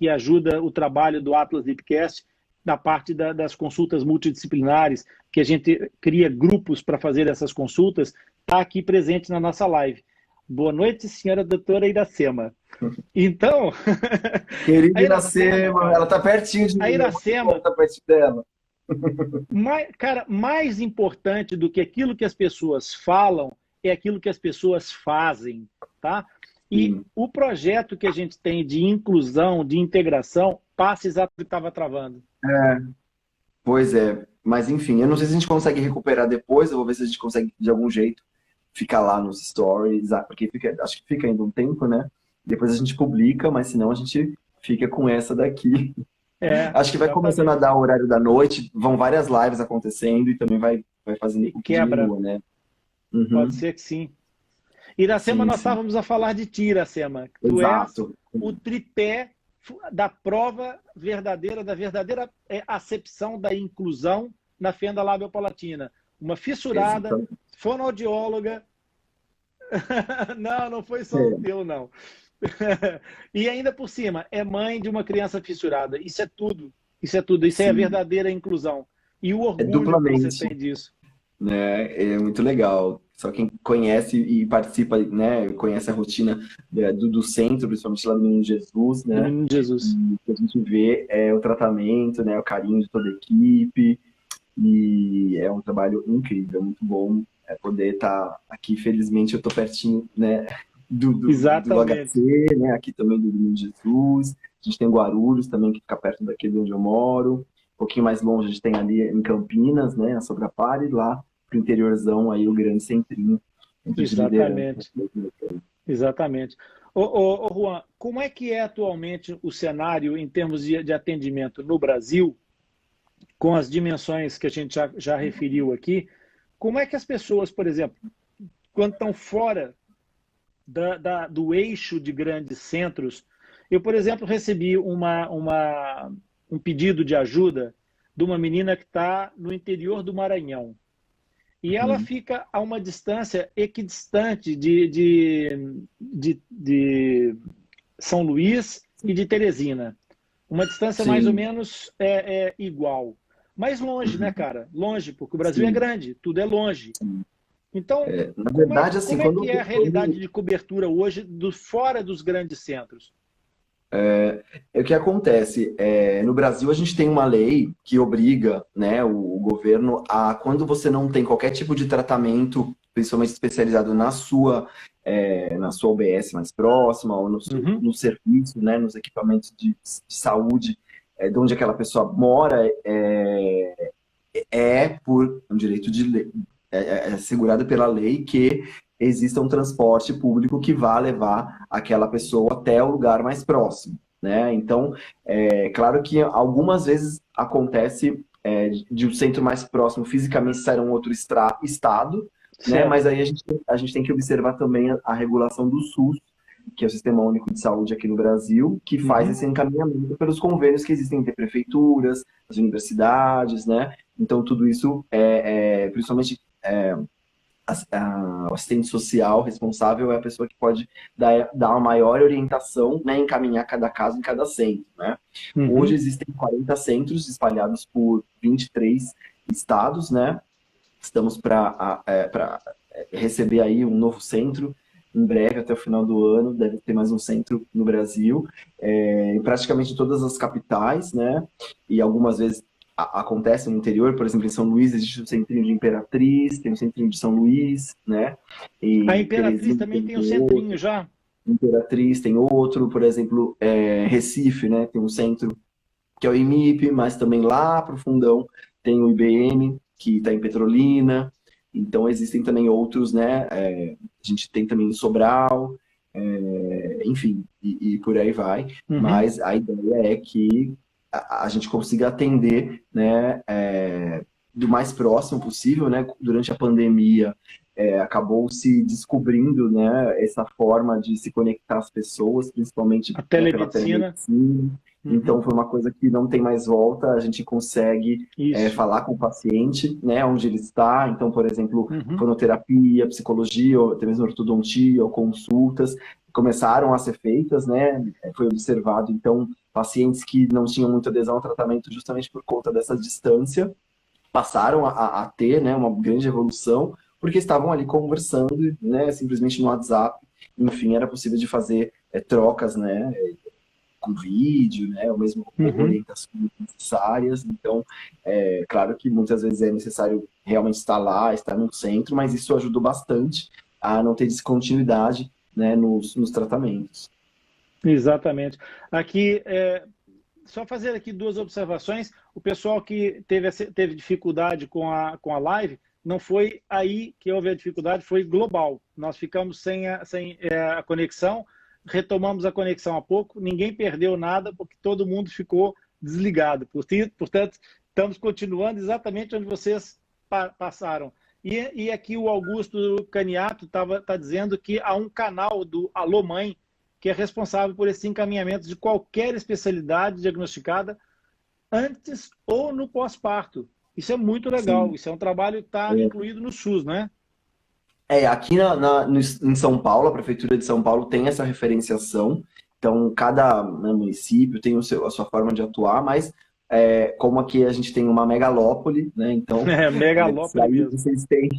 ajuda o trabalho do Atlas Lipcast, na parte das consultas multidisciplinares, que a gente cria grupos para fazer essas consultas, está aqui presente na nossa live. Boa noite, senhora doutora Iracema. Então... Querida Iracema, ela está pertinho de mim. A Iracema... Está pertinho dela. Cara, mais importante do que aquilo que as pessoas falam é aquilo que as pessoas fazem, tá? E o projeto que a gente tem de inclusão, de integração, passa exatamente o que estava travando. Pois é. Mas, enfim, eu não sei se a gente consegue recuperar depois, eu vou ver se a gente consegue, de algum jeito, ficar lá nos stories, porque acho que fica ainda um tempo, né? Depois a gente publica, mas senão a gente fica com essa daqui. Acho que vai começando a dar o horário da noite, vão várias lives acontecendo e também vai fazendo quebra, né? Pode ser que sim. Iracema, nós estávamos a falar de ti, Iracema. Tu és o tripé da prova verdadeira, da verdadeira acepção da inclusão na fenda labiopalatina. Uma fissurada, fonoaudióloga. Não foi só o teu, não. E ainda por cima, é mãe de uma criança fissurada. Isso é tudo. Isso é a verdadeira inclusão. E o orgulho que você tem disso. É muito legal. Só quem conhece e participa, né, conhece a rotina do centro, principalmente lá no Menino Jesus, né? Menino Jesus. O que a gente vê é o tratamento, né, o carinho de toda a equipe. E é um trabalho incrível, muito bom poder estar aqui. Felizmente eu estou pertinho, né, do HC, né, aqui também do Menino Jesus. A gente tem Guarulhos também, que fica perto daqui de onde eu moro. Um pouquinho mais longe a gente tem ali em Campinas, né, a Sobrapar, e lá pro interiorzão aí o grande centrinho. Exatamente. Ô Juan, como é que é atualmente o cenário em termos de atendimento no Brasil, com as dimensões que a gente já referiu aqui? Como é que as pessoas, por exemplo, quando estão fora do eixo de grandes centros... Eu, por exemplo, recebi um pedido de ajuda de uma menina que está no interior do Maranhão. E ela fica a uma distância equidistante de São Luís e de Teresina. Uma distância mais ou menos igual. Mas longe, né, cara? Longe, porque o Brasil é grande, tudo é longe. Então, na verdade, como é que é a realidade de cobertura hoje fora dos grandes centros? O que acontece? No Brasil, a gente tem uma lei que obriga, né, o governo a, quando você não tem qualquer tipo de tratamento, principalmente especializado na sua UBS mais próxima, ou no serviço, né, nos equipamentos de saúde, de onde aquela pessoa mora, por um direito de lei, assegurado pela lei que exista um transporte público que vá levar aquela pessoa até o lugar mais próximo, né? Então, claro que algumas vezes acontece de um centro mais próximo fisicamente sair um outro estado, né? Mas aí a gente tem que observar também a regulação do SUS, que é o Sistema Único de Saúde aqui no Brasil, que faz esse encaminhamento pelos convênios que existem entre prefeituras, as universidades, né? Então, tudo isso, principalmente... o assistente social responsável é a pessoa que pode dar uma maior orientação, né, encaminhar cada caso em cada centro, né? Hoje existem 40 centros espalhados por 23 estados, né? Estamos para receber aí um novo centro em breve, até o final do ano, deve ter mais um centro no Brasil, em praticamente todas as capitais, né? E algumas vezes acontece no interior, por exemplo, em São Luís existe o Centrinho de Imperatriz, tem o Centrinho de São Luís, né? A E Imperatriz Teresina também tem tem o outro, centrinho já. Imperatriz tem outro, por exemplo, Recife, né? Tem um centro que é o IMIP, mas também lá para o fundão tem o IBM, que está em Petrolina. Então existem também outros, né? A gente tem também o Sobral, enfim, e por aí vai. Uhum. Mas a ideia é que a gente consiga atender, né, do mais próximo possível, né? Durante a pandemia, acabou se descobrindo, né, essa forma de se conectar às pessoas, principalmente, A né, pela telemedicina. telemedicina. Uhum. Então, foi uma coisa que não tem mais volta, a gente consegue Isso. falar com o paciente, né, onde ele está. Então, por exemplo, Uhum. fonoterapia, psicologia, ou até mesmo ortodontia, ou consultas, começaram a ser feitas, né, foi observado, então, pacientes que não tinham muita adesão ao tratamento justamente por conta dessa distância, passaram a ter, né, uma grande evolução, porque estavam ali conversando, né, simplesmente no WhatsApp, enfim, era possível de fazer trocas, né, com vídeo, né, ou mesmo Uhum. orientações necessárias. Então, claro que muitas vezes é necessário realmente estar lá, estar no centro, mas isso ajudou bastante a não ter descontinuidade, né, nos tratamentos. Exatamente. Aqui, só fazer aqui duas observações. O pessoal que teve dificuldade com a live, não foi aí que houve a dificuldade, foi global. Nós ficamos sem a conexão, retomamos a conexão há pouco, ninguém perdeu nada, porque todo mundo ficou desligado. Portanto, estamos continuando exatamente onde vocês passaram. E aqui o Augusto Caniato tá dizendo que há um canal do Alô Mãe, que é responsável por esse encaminhamento de qualquer especialidade diagnosticada antes ou no pós-parto. Isso é muito legal, Sim. isso é um trabalho que está incluído no SUS, né? Aqui em São Paulo, a Prefeitura de São Paulo tem essa referenciação, então cada, né, município tem a sua forma de atuar, mas como aqui a gente tem uma megalópole, né, então É se megalópole aí mesmo. vocês têm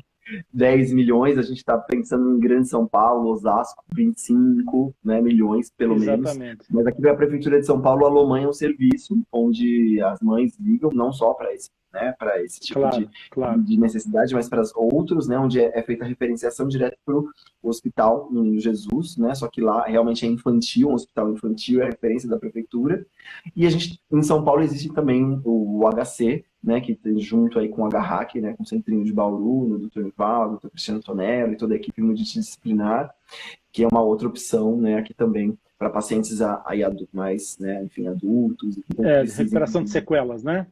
10 milhões, a gente está pensando em Grande São Paulo, Osasco, 25, né, milhões pelo menos. Exatamente. Mas aqui na Prefeitura de São Paulo, a Alô Mãe é um serviço onde as mães ligam não só para esse, né, para esse tipo Claro, claro. de necessidade, mas para os outros, né, onde é feita a referenciação direto para o hospital no Jesus, né, só que lá realmente é infantil, um hospital infantil, é a referência da Prefeitura. E a gente, em São Paulo, existe também o HC, né, que tem junto aí com a HAC, né, com o Centrinho de Bauru, no Dr. Nivaldo, Dr. Cristiano Tonello e toda a equipe multidisciplinar, que é uma outra opção, né, aqui também para pacientes aí mais, né, enfim, adultos e que De precisem recuperação de sequelas, né?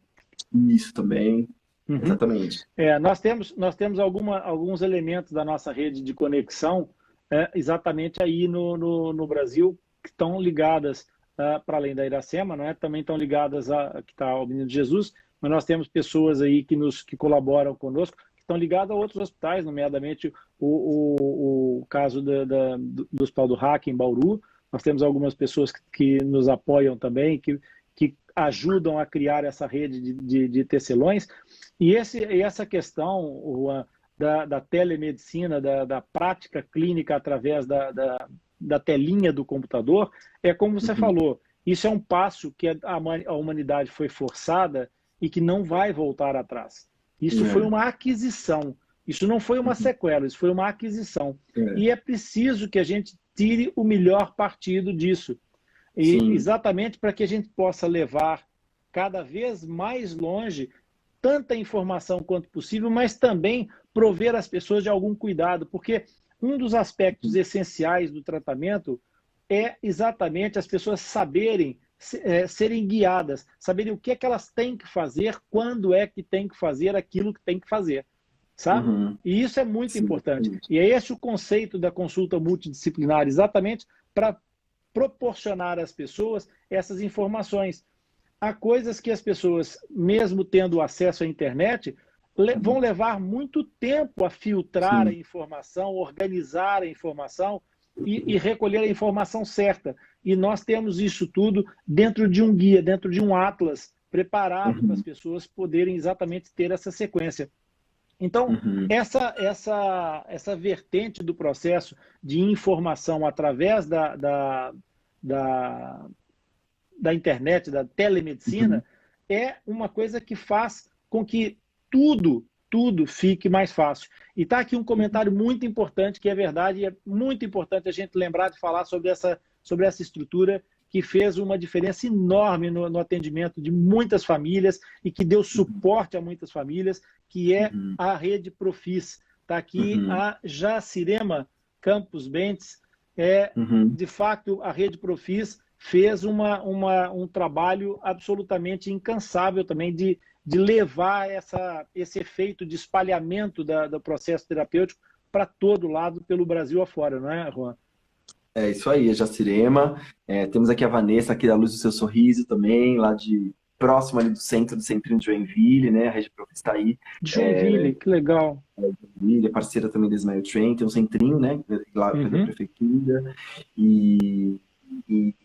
isso também, Uhum. exatamente. Nós temos alguns elementos da nossa rede de conexão exatamente aí no Brasil que estão ligadas para além da Iracema, não é? Também estão ligadas que está ao Menino Jesus, mas nós temos pessoas aí que colaboram conosco, que estão ligadas a outros hospitais, nomeadamente o caso do Hospital do RAC em Bauru. Nós temos algumas pessoas que nos apoiam também, que ajudam a criar essa rede de tecelões. E essa questão, Juan, da telemedicina, da prática clínica através da telinha do computador, é como você falou, isso é um passo que a humanidade foi forçada e que não vai voltar atrás. Isso foi uma aquisição, isso não foi uma sequela, isso foi uma aquisição. E é preciso que a gente tire o melhor partido disso. E Sim. exatamente para que a gente possa levar cada vez mais longe tanta informação quanto possível, mas também prover as pessoas de algum cuidado, porque um dos aspectos essenciais do tratamento é exatamente as pessoas saberem, serem guiadas, saberem o que é que elas têm que fazer, quando é que tem que fazer aquilo que tem que fazer, sabe? E isso é muito Sim. importante. E é esse o conceito da consulta multidisciplinar, exatamente para proporcionar às pessoas essas informações. Há coisas que as pessoas, mesmo tendo acesso à internet, vão levar muito tempo a filtrar a informação, organizar a informação e recolher a informação certa. E nós temos isso tudo dentro de um guia, dentro de um atlas preparado para as pessoas poderem exatamente ter essa sequência. Então, essa vertente do processo de informação através da internet, da telemedicina, é uma coisa que faz com que tudo fique mais fácil. E está aqui um comentário muito importante, que é verdade, e é muito importante a gente lembrar de falar sobre essa estrutura que fez uma diferença enorme no atendimento de muitas famílias e que deu suporte a muitas famílias, que é a Rede Profis. Está aqui a Jacirema Campos Bentes. De fato, a Rede Profis fez um trabalho absolutamente incansável também de levar esse efeito de espalhamento do processo terapêutico para todo lado, pelo Brasil afora, não é, Juan? É isso aí, a Jacirema. Temos aqui a Vanessa, aqui da Luz do Seu Sorriso também, lá próximo ali do centrinho de Joinville, né? A Rede Profis está aí. De Joinville, que legal. Joinville, é parceira também da Smile Train, tem um centrinho, né? Lá da prefeitura. E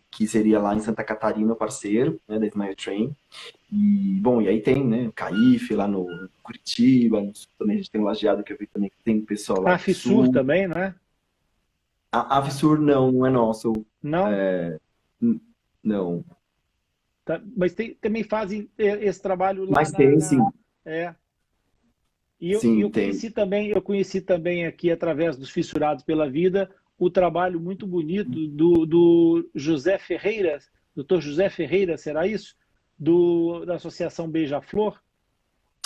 que seria lá em Santa Catarina, o parceiro, né, da Smile Train. E, bom, e aí tem, né, o CAIF lá no Curitiba, no Sul também a gente tem o Lajeado, que eu vi também que tem pessoal lá A Fissur também, não é? A Fissur não é nosso. Não? Não. Tá, mas também fazem esse trabalho lá. Mas tem, sim. E eu conheci também aqui, através dos Fissurados pela Vida, o trabalho muito bonito do José Ferreira, Dr. José Ferreira, será isso? Da Associação Beija-Flor?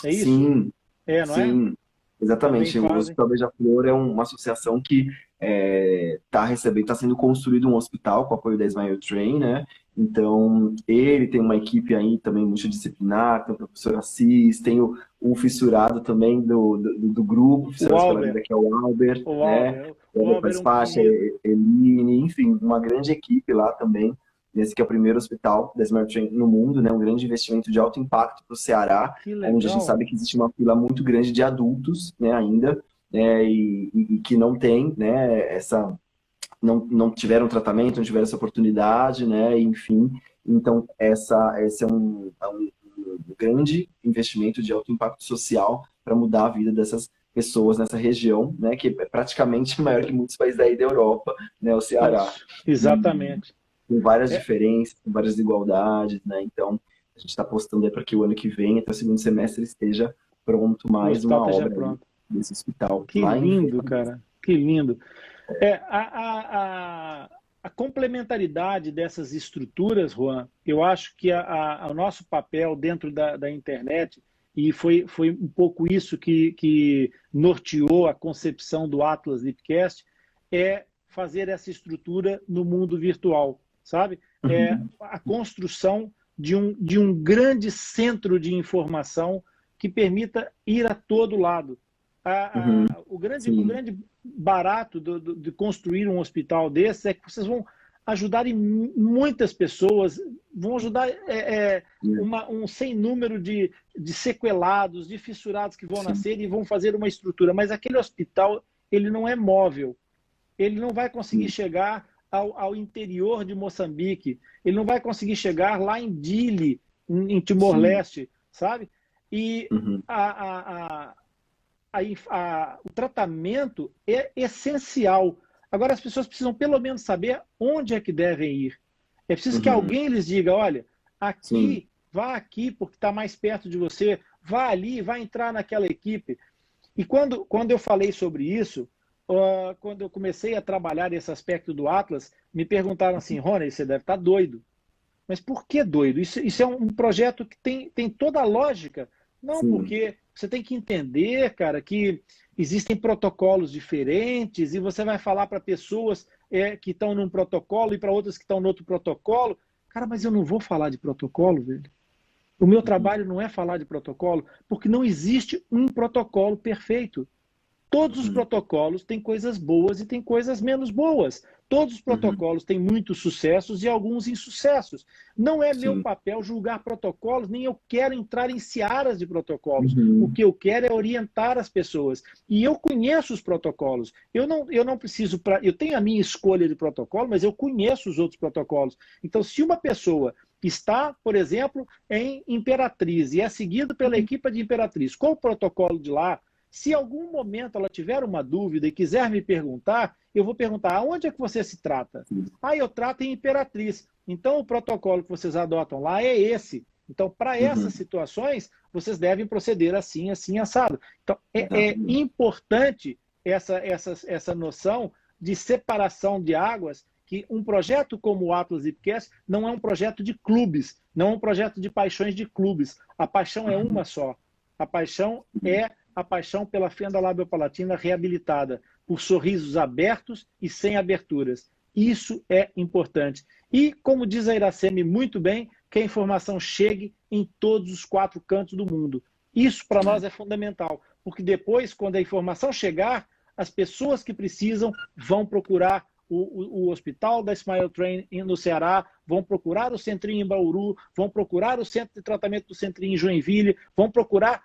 É isso? Sim, não sim, exatamente. O Hospital Beija-Flor é uma associação que está sendo construído um hospital com apoio da Smile Train, né? Então, ele tem uma equipe aí também multidisciplinar, tem o professor Assis, tem o fissurado também do grupo, Fissurados pela Vida, que é o Albert, né? O Albert faz parte, Eline, enfim, uma grande equipe lá também, nesse que é o primeiro hospital da Smile Train no mundo, né? Um grande investimento de alto impacto para o Ceará, onde a gente sabe que existe uma fila muito grande de adultos, né, ainda, e que não tem, né, não tiveram tratamento, não tiveram essa oportunidade, né, enfim. Então, esse é um grande investimento de alto impacto social para mudar a vida dessas pessoas nessa região, né, que é praticamente maior que muitos países daí da Europa, né, o Ceará. Exatamente. Com várias diferenças, com várias desigualdades, né, então a gente está apostando aí para que o ano que vem, até o segundo semestre, esteja pronto mais uma obra desse hospital. Que lindo, cara, que lindo. A complementaridade dessas estruturas, Juan, eu acho que o nosso papel dentro da internet, e foi um pouco isso que norteou a concepção do Atlas Lipcast, é fazer essa estrutura no mundo virtual, sabe? A construção de um grande centro de informação que permita ir a todo lado. O grande barato de construir um hospital desse é que vocês vão ajudar muitas pessoas, vão ajudar um sem número de sequelados, de fissurados que vão nascer e vão fazer uma estrutura. Mas aquele hospital, ele não é móvel. Ele não vai conseguir chegar ao interior de Moçambique. Ele não vai conseguir chegar lá em Dili, em Timor-Leste, sabe? E o tratamento é essencial. Agora, as pessoas precisam pelo menos saber onde é que devem ir. É preciso que alguém lhes diga, olha, vá aqui porque está mais perto de você, vá ali, vá entrar naquela equipe. E quando eu falei sobre isso, quando eu comecei a trabalhar esse aspecto do Atlas, me perguntaram assim, Rony, você deve estar doido. Mas por que doido? Isso é um projeto que tem toda a lógica. Não, porque você tem que entender, cara, que existem protocolos diferentes e você vai falar para pessoas que estão num protocolo e para outras que estão no outro protocolo. Cara, mas eu não vou falar de protocolo, velho. O meu trabalho não é falar de protocolo, porque não existe um protocolo perfeito. Todos os protocolos têm coisas boas e têm coisas menos boas. Todos os protocolos têm muitos sucessos e alguns insucessos. Não é meu papel julgar protocolos, nem eu quero entrar em searas de protocolos. O que eu quero é orientar as pessoas. E eu conheço os protocolos. Eu não preciso... Eu tenho a minha escolha de protocolo, mas eu conheço os outros protocolos. Então, se uma pessoa está, por exemplo, em Imperatriz e é seguido pela equipe de Imperatriz, qual o protocolo de lá? Se em algum momento ela tiver uma dúvida e quiser me perguntar, eu vou perguntar, aonde é que você se trata? Eu trato em Imperatriz. Então, o protocolo que vocês adotam lá é esse. Então, para essas situações, vocês devem proceder assim, assim, assado. Então, é importante essa noção de separação de águas, que um projeto como o Atlas Ipcast não é um projeto de clubes, não é um projeto de paixões de clubes. A paixão é uma só. A paixão é a paixão pela fenda labiopalatina reabilitada, por sorrisos abertos e sem aberturas. Isso é importante. E, como diz a Iraceme muito bem, que a informação chegue em todos os 4 cantos do mundo. Isso, para nós, é fundamental, porque depois, quando a informação chegar, as pessoas que precisam vão procurar o hospital da Smile Train no Ceará, vão procurar o Centrinho em Bauru, vão procurar o centro de tratamento do Centrinho em Joinville, vão procurar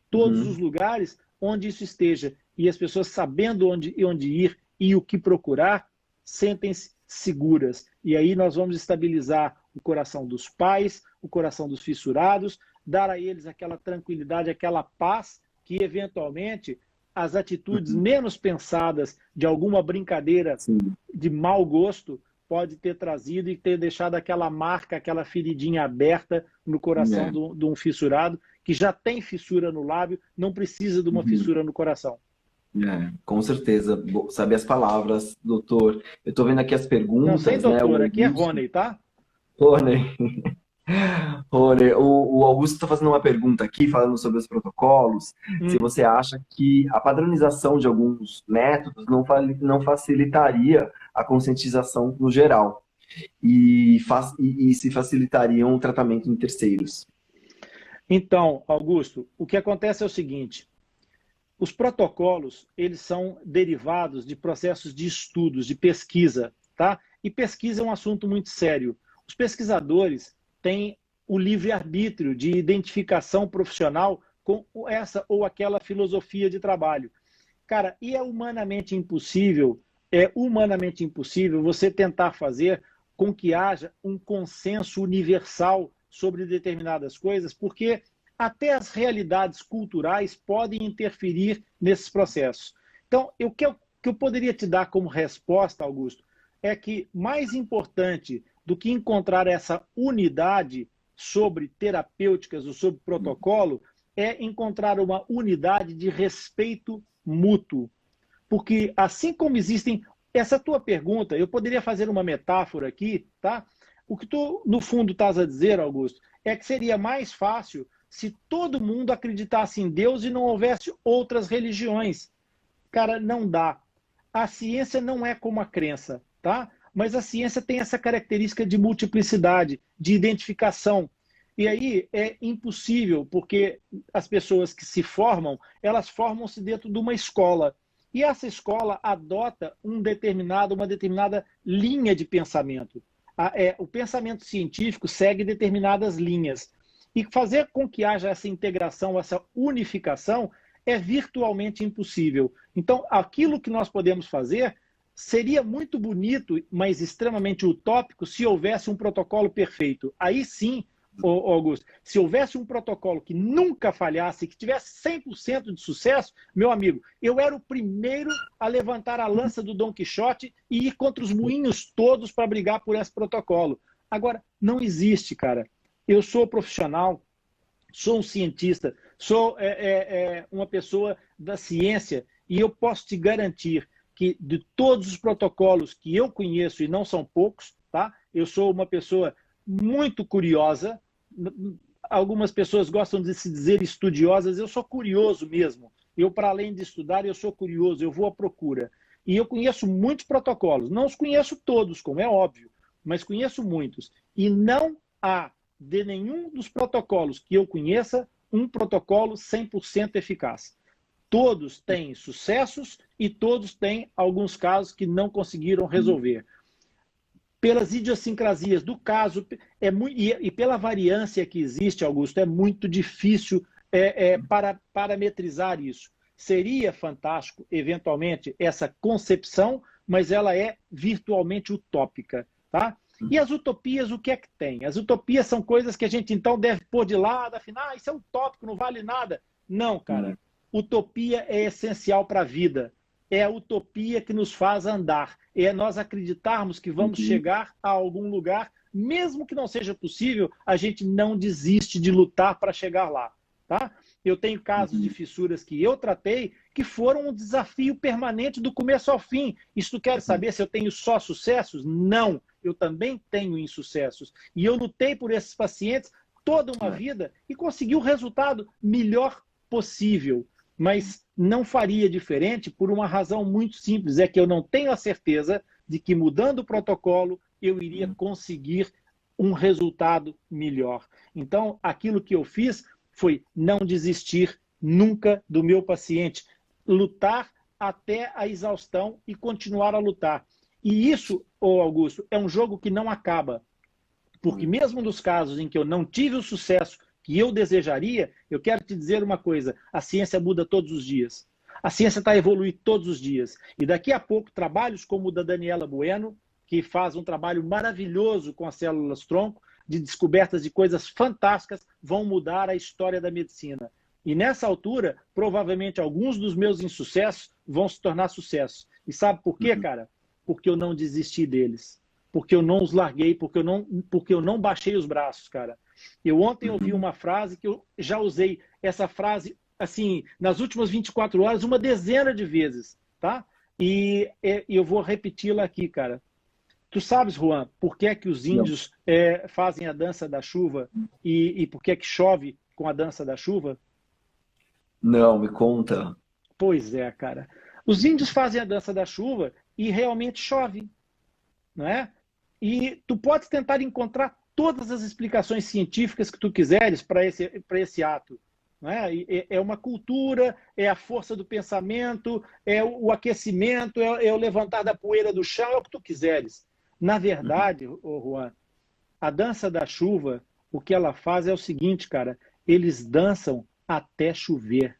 todos os lugares onde isso esteja. E as pessoas, sabendo onde ir e o que procurar, sentem-se seguras. E aí nós vamos estabilizar o coração dos pais, o coração dos fissurados, dar a eles aquela tranquilidade, aquela paz que, eventualmente, as atitudes menos pensadas de alguma brincadeira de mau gosto pode ter trazido e ter deixado aquela marca, aquela feridinha aberta no coração de um fissurado, que já tem fissura no lábio, não precisa de uma fissura no coração. Com certeza. Sabe as palavras, doutor. Eu estou vendo aqui as perguntas. Não, sem doutor, né? aqui é Rony, tá? Rony. Rony, o Augusto está fazendo uma pergunta aqui, falando sobre os protocolos. Se você acha que a padronização de alguns métodos não facilitaria a conscientização no geral e se facilitariam o tratamento em terceiros. Então, Augusto, o que acontece é o seguinte: os protocolos, eles são derivados de processos de estudos, de pesquisa, tá? E pesquisa é um assunto muito sério. Os pesquisadores têm o livre-arbítrio de identificação profissional com essa ou aquela filosofia de trabalho. Cara, e é humanamente impossível você tentar fazer com que haja um consenso universal sobre determinadas coisas, porque até as realidades culturais podem interferir nesses processos. Então, o que eu poderia te dar como resposta, Augusto, é que mais importante do que encontrar essa unidade sobre terapêuticas ou sobre protocolo é encontrar uma unidade de respeito mútuo. Porque assim como existem... Essa tua pergunta, eu poderia fazer uma metáfora aqui, tá? O que tu, no fundo, estás a dizer, Augusto, é que seria mais fácil se todo mundo acreditasse em Deus e não houvesse outras religiões. Cara, não dá. A ciência não é como a crença, tá? Mas a ciência tem essa característica de multiplicidade, de identificação. E aí é impossível, porque as pessoas que se formam, elas formam-se dentro de uma escola. E essa escola adota uma determinada linha de pensamento. O pensamento científico segue determinadas linhas. E fazer com que haja essa integração, essa unificação, é virtualmente impossível. Então, aquilo que nós podemos fazer seria muito bonito, mas extremamente utópico, se houvesse um protocolo perfeito. Aí sim, Augusto, se houvesse um protocolo que nunca falhasse, que tivesse 100% de sucesso, meu amigo, eu era o primeiro a levantar a lança do Dom Quixote e ir contra os moinhos todos para brigar por esse protocolo. Agora, não existe, cara. Eu sou profissional, sou um cientista, sou uma pessoa da ciência e eu posso te garantir que de todos os protocolos que eu conheço, e não são poucos, tá? Eu sou uma pessoa muito curiosa. Algumas pessoas gostam de se dizer estudiosas, eu sou curioso mesmo. Eu, para além de estudar, eu sou curioso, eu vou à procura. E eu conheço muitos protocolos. Não os conheço todos, como é óbvio, mas conheço muitos. E não há, de nenhum dos protocolos que eu conheça, um protocolo 100% eficaz. Todos têm sucessos e todos têm alguns casos que não conseguiram resolver. Pelas idiosincrasias do caso e pela variância que existe, Augusto, é muito difícil parametrizar isso. Seria fantástico, eventualmente, essa concepção, mas ela é virtualmente utópica, tá? E as utopias, o que é que tem? As utopias são coisas que a gente, então, deve pôr de lado, afinal, isso é utópico, não vale nada. Não, cara. Utopia é essencial para a vida. É a utopia que nos faz andar. É nós acreditarmos que vamos chegar a algum lugar mesmo que não seja possível, a gente não desiste de lutar para chegar lá, tá? Eu tenho casos de fissuras que eu tratei que foram um desafio permanente do começo ao fim. Isso tu quer saber se eu tenho só sucessos? Não, eu também tenho insucessos. E eu lutei por esses pacientes toda uma vida e consegui o resultado melhor possível. Mas não faria diferente por uma razão muito simples, é que eu não tenho a certeza de que mudando o protocolo eu iria conseguir um resultado melhor. Então, aquilo que eu fiz foi não desistir nunca do meu paciente, lutar até a exaustão e continuar a lutar. E isso, ô Augusto, é um jogo que não acaba, porque mesmo nos casos em que eu não tive o sucesso que eu desejaria, eu quero te dizer uma coisa, a ciência muda todos os dias. A ciência está evoluindo todos os dias. E daqui a pouco, trabalhos como o da Daniela Bueno, que faz um trabalho maravilhoso com as células-tronco, de descobertas de coisas fantásticas, vão mudar a história da medicina. E nessa altura, provavelmente alguns dos meus insucessos vão se tornar sucessos. E sabe por quê, cara? Porque eu não desisti deles. Porque eu não os larguei, porque eu não baixei os braços, cara. Eu ontem ouvi uma frase que eu já usei essa frase, assim, nas últimas 24 horas, uma dezena de vezes, tá? E eu vou repeti-la aqui, cara. Tu sabes, Juan, por que é que os índios fazem a dança da chuva e por que é que chove com a dança da chuva? Não, me conta. Pois é, cara. Os índios fazem a dança da chuva e realmente chove, não é? E tu podes tentar encontrar todas as explicações científicas que tu quiseres para esse ato. Não é? É uma cultura, é a força do pensamento, é o aquecimento, é o levantar da poeira do chão, é o que tu quiseres. Na verdade, Juan, a dança da chuva, o que ela faz é o seguinte, cara, eles dançam até chover.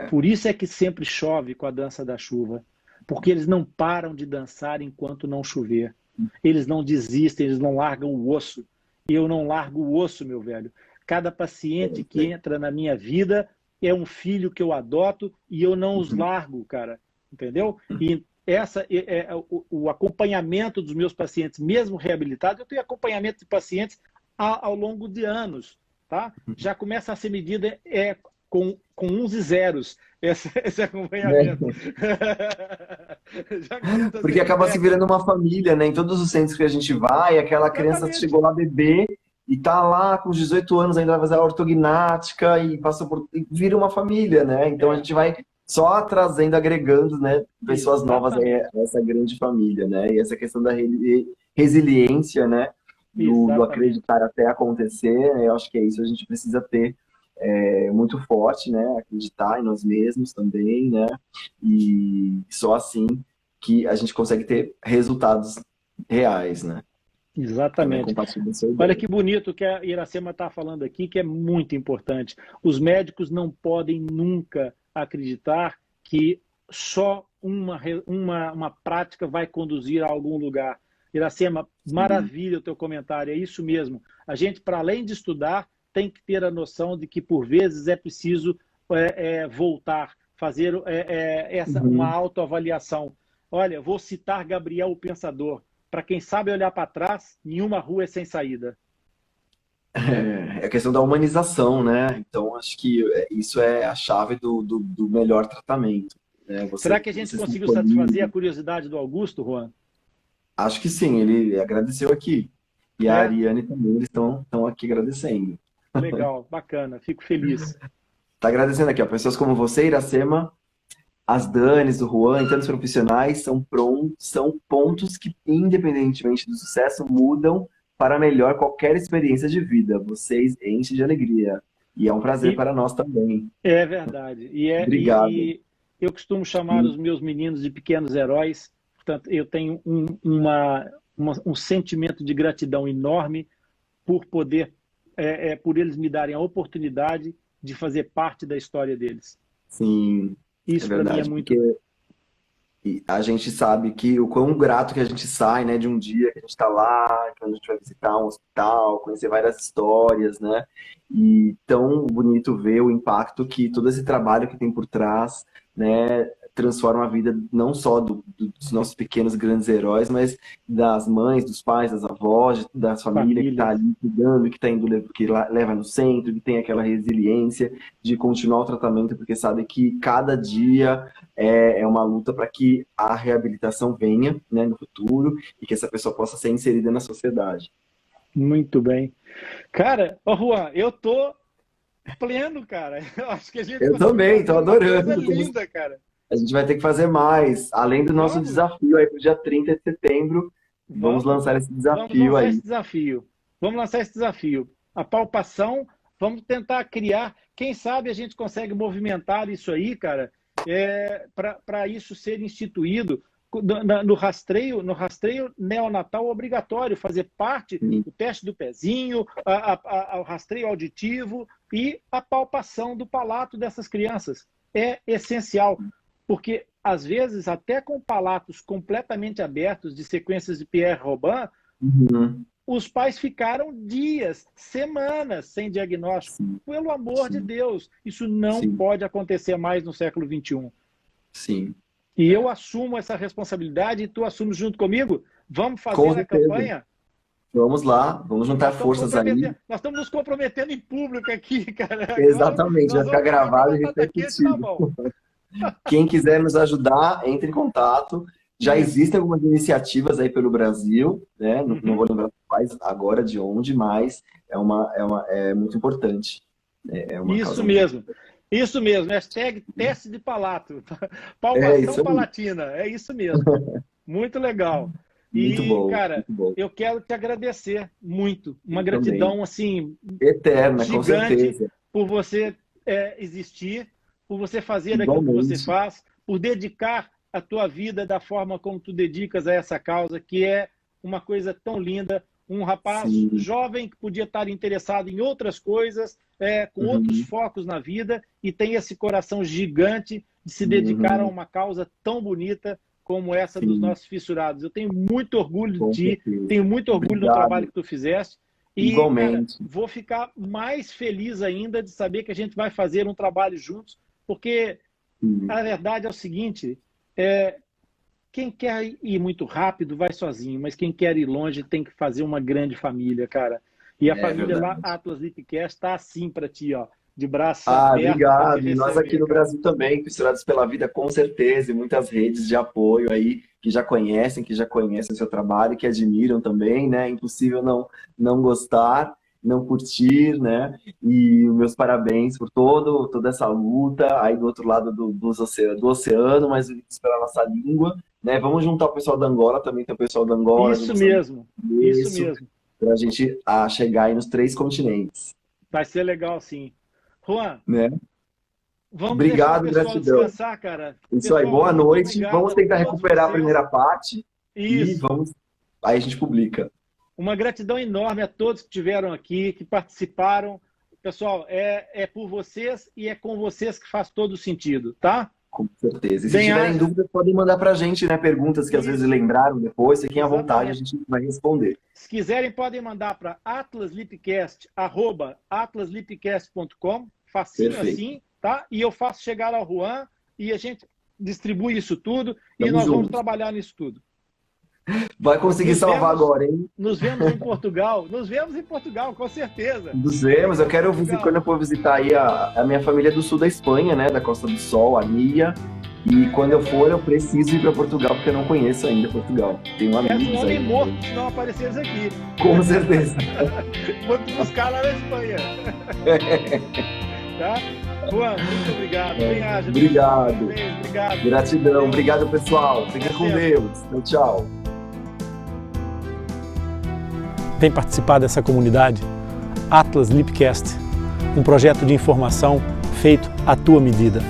Por isso é que sempre chove com a dança da chuva, porque eles não param de dançar enquanto não chover. Eles não desistem, eles não largam o osso. E eu não largo o osso, meu velho. Cada paciente que entra na minha vida é um filho que eu adoto e eu não os largo, cara. Entendeu? E o acompanhamento dos meus pacientes, mesmo reabilitados, eu tenho acompanhamento de pacientes ao longo de anos, tá? Já começa a ser medida com uns e zeros esse acompanhamento. Porque acaba se virando uma família, né? Em todos os centros que a gente vai, aquela criança chegou lá bebê e tá lá com os 18 anos ainda vai fazer a ortognática e passou por... e vira uma família, né? Então a gente vai só trazendo, agregando, né, pessoas novas a essa grande família, né? E essa questão da resiliência, né? Do acreditar até acontecer, né? Eu acho que é isso, a gente precisa ter muito forte, né? Acreditar em nós mesmos também, né? E só assim que a gente consegue ter resultados reais, né? Exatamente. Olha que bonito que a Iracema está falando aqui, que é muito importante. Os médicos não podem nunca acreditar que só uma prática vai conduzir a algum lugar. Iracema, maravilha o teu comentário, é isso mesmo. A gente, para além de estudar, tem que ter a noção de que, por vezes, é preciso voltar, fazer uma autoavaliação. Olha, vou citar Gabriel o Pensador. Para quem sabe olhar para trás, nenhuma rua é sem saída. É a questão da humanização, né? Então, acho que isso é a chave do melhor tratamento. Né? Será que a gente conseguiu satisfazer a curiosidade do Augusto, Juan? Acho que sim, ele agradeceu aqui. E a Ariane também, eles estão aqui agradecendo. Legal, bacana, fico feliz. Está agradecendo aqui, ó, pessoas como você, Iracema, as Danis, o Juan e tantos profissionais são pontos que, independentemente do sucesso, mudam para melhor qualquer experiência de vida. Vocês enchem de alegria. E é um prazer para nós também. É verdade. Obrigado. E eu costumo chamar os meus meninos de pequenos heróis. Portanto, eu tenho um sentimento de gratidão enorme por poder, por eles me darem a oportunidade de fazer parte da história deles. Sim, isso para mim é muito... E a gente sabe que o quão grato que a gente sai, né, de um dia que a gente está lá, que a gente vai visitar um hospital, conhecer várias histórias, né? E tão bonito ver o impacto que todo esse trabalho que tem por trás, né, transforma a vida não só dos nossos pequenos grandes heróis, mas das mães, dos pais, das avós, da família que está ali cuidando, que está indo, que leva no centro, que tem aquela resiliência de continuar o tratamento, porque sabe que cada dia é uma luta para que a reabilitação venha, né, no futuro e que essa pessoa possa ser inserida na sociedade. Muito bem. Cara, Juan, eu tô pleno, cara. Eu acho que a gente eu também, tô adorando. Coisa linda, cara. A gente vai ter que fazer mais, além do nosso desafio aí pro dia 30 de setembro. Vamos lançar esse desafio aí. Vamos lançar esse desafio. A palpação, vamos tentar criar. Quem sabe a gente consegue movimentar isso aí, cara, para isso ser instituído no rastreio neonatal obrigatório, fazer parte do teste do pezinho, o rastreio auditivo e a palpação do palato dessas crianças. É essencial, porque às vezes até com palatos completamente abertos de sequências de Pierre-Robin, os pais ficaram dias, semanas sem diagnóstico. Pelo amor de Deus, isso não pode acontecer mais no século XXI. Sim. E eu assumo essa responsabilidade e tu assumes junto comigo. Vamos fazer a campanha? Vamos lá, vamos juntar forças aí. Nós estamos nos comprometendo em público aqui, cara. Exatamente, vai ficar gravado e repercutido. Quem quiser nos ajudar, entre em contato. Já existem algumas iniciativas aí pelo Brasil, né? Não vou lembrar quais agora, de onde, mas é muito importante. Isso mesmo. Isso mesmo, hashtag teste de palato, palpação palatina, é isso mesmo. Muito legal. Muito bom, cara, muito bom. Eu quero te agradecer muito, uma gratidão assim eterna, gigante, com certeza, por você existir, por você fazer aquilo que você faz, por dedicar a tua vida da forma como tu dedicas a essa causa, que é uma coisa tão linda. Um rapaz jovem que podia estar interessado em outras coisas, com outros focos na vida, e tem esse coração gigante de se dedicar a uma causa tão bonita como essa dos nossos fissurados. Eu tenho muito orgulho de ti, tenho muito orgulho do trabalho que tu fizeste. E, igualmente, cara, vou ficar mais feliz ainda de saber que a gente vai fazer um trabalho juntos, porque a verdade é o seguinte, quem quer ir muito rápido vai sozinho, mas quem quer ir longe tem que fazer uma grande família, cara. E a família lá, Atlas Lipcast, está assim para ti, ó, de braços abertos. Obrigado. Nós aqui no Brasil também, Fissurados pela Vida, com certeza, e muitas redes de apoio aí que já conhecem o seu trabalho, que admiram também, né? Impossível não gostar, não curtir, né? E meus parabéns por toda essa luta aí do outro lado do oceano, mas pela nossa língua, né? Vamos juntar o pessoal da Angola, também tem o pessoal da Angola. Isso mesmo. Para a gente chegar aí nos 3 continentes. Vai ser legal, sim. Juan, né? Vamos obrigado, deixar o pessoal gratidão. Descansar, cara. Isso aí, boa noite. Vamos tentar recuperar a primeira parte. Isso. E aí a gente publica. Uma gratidão enorme a todos que estiveram aqui, que participaram. Pessoal, é por vocês e é com vocês que faz todo o sentido, tá? Com certeza. E se tiverem dúvidas, podem mandar pra gente, né? Perguntas que às vezes lembraram depois. Fiquem à vontade, a gente vai responder. Se quiserem, podem mandar para atlaslipcast@atlaslipcast.com. Facinho assim, tá? E eu faço chegar ao Juan e a gente distribui isso tudo e nós vamos trabalhar nisso tudo. Vai conseguir salvar agora, hein? Nos vemos em Portugal. Nos vemos em Portugal, com certeza. Nos vemos. Eu quero visitar, quando eu for visitar aí a minha família do sul da Espanha, né? Da Costa do Sol, a Nia. E quando eu for, eu preciso ir para Portugal, porque eu não conheço ainda Portugal. Tenho amigos aí. É um homem morto se não apareceres aqui. Com certeza. Vou te buscar lá na Espanha. Tá? Juan, muito obrigado. Obrigado. Obrigado. Gratidão. Obrigado, pessoal. Fica com Deus. Tchau. Vem participar dessa comunidade? Atlas Lipcast, um projeto de informação feito à tua medida.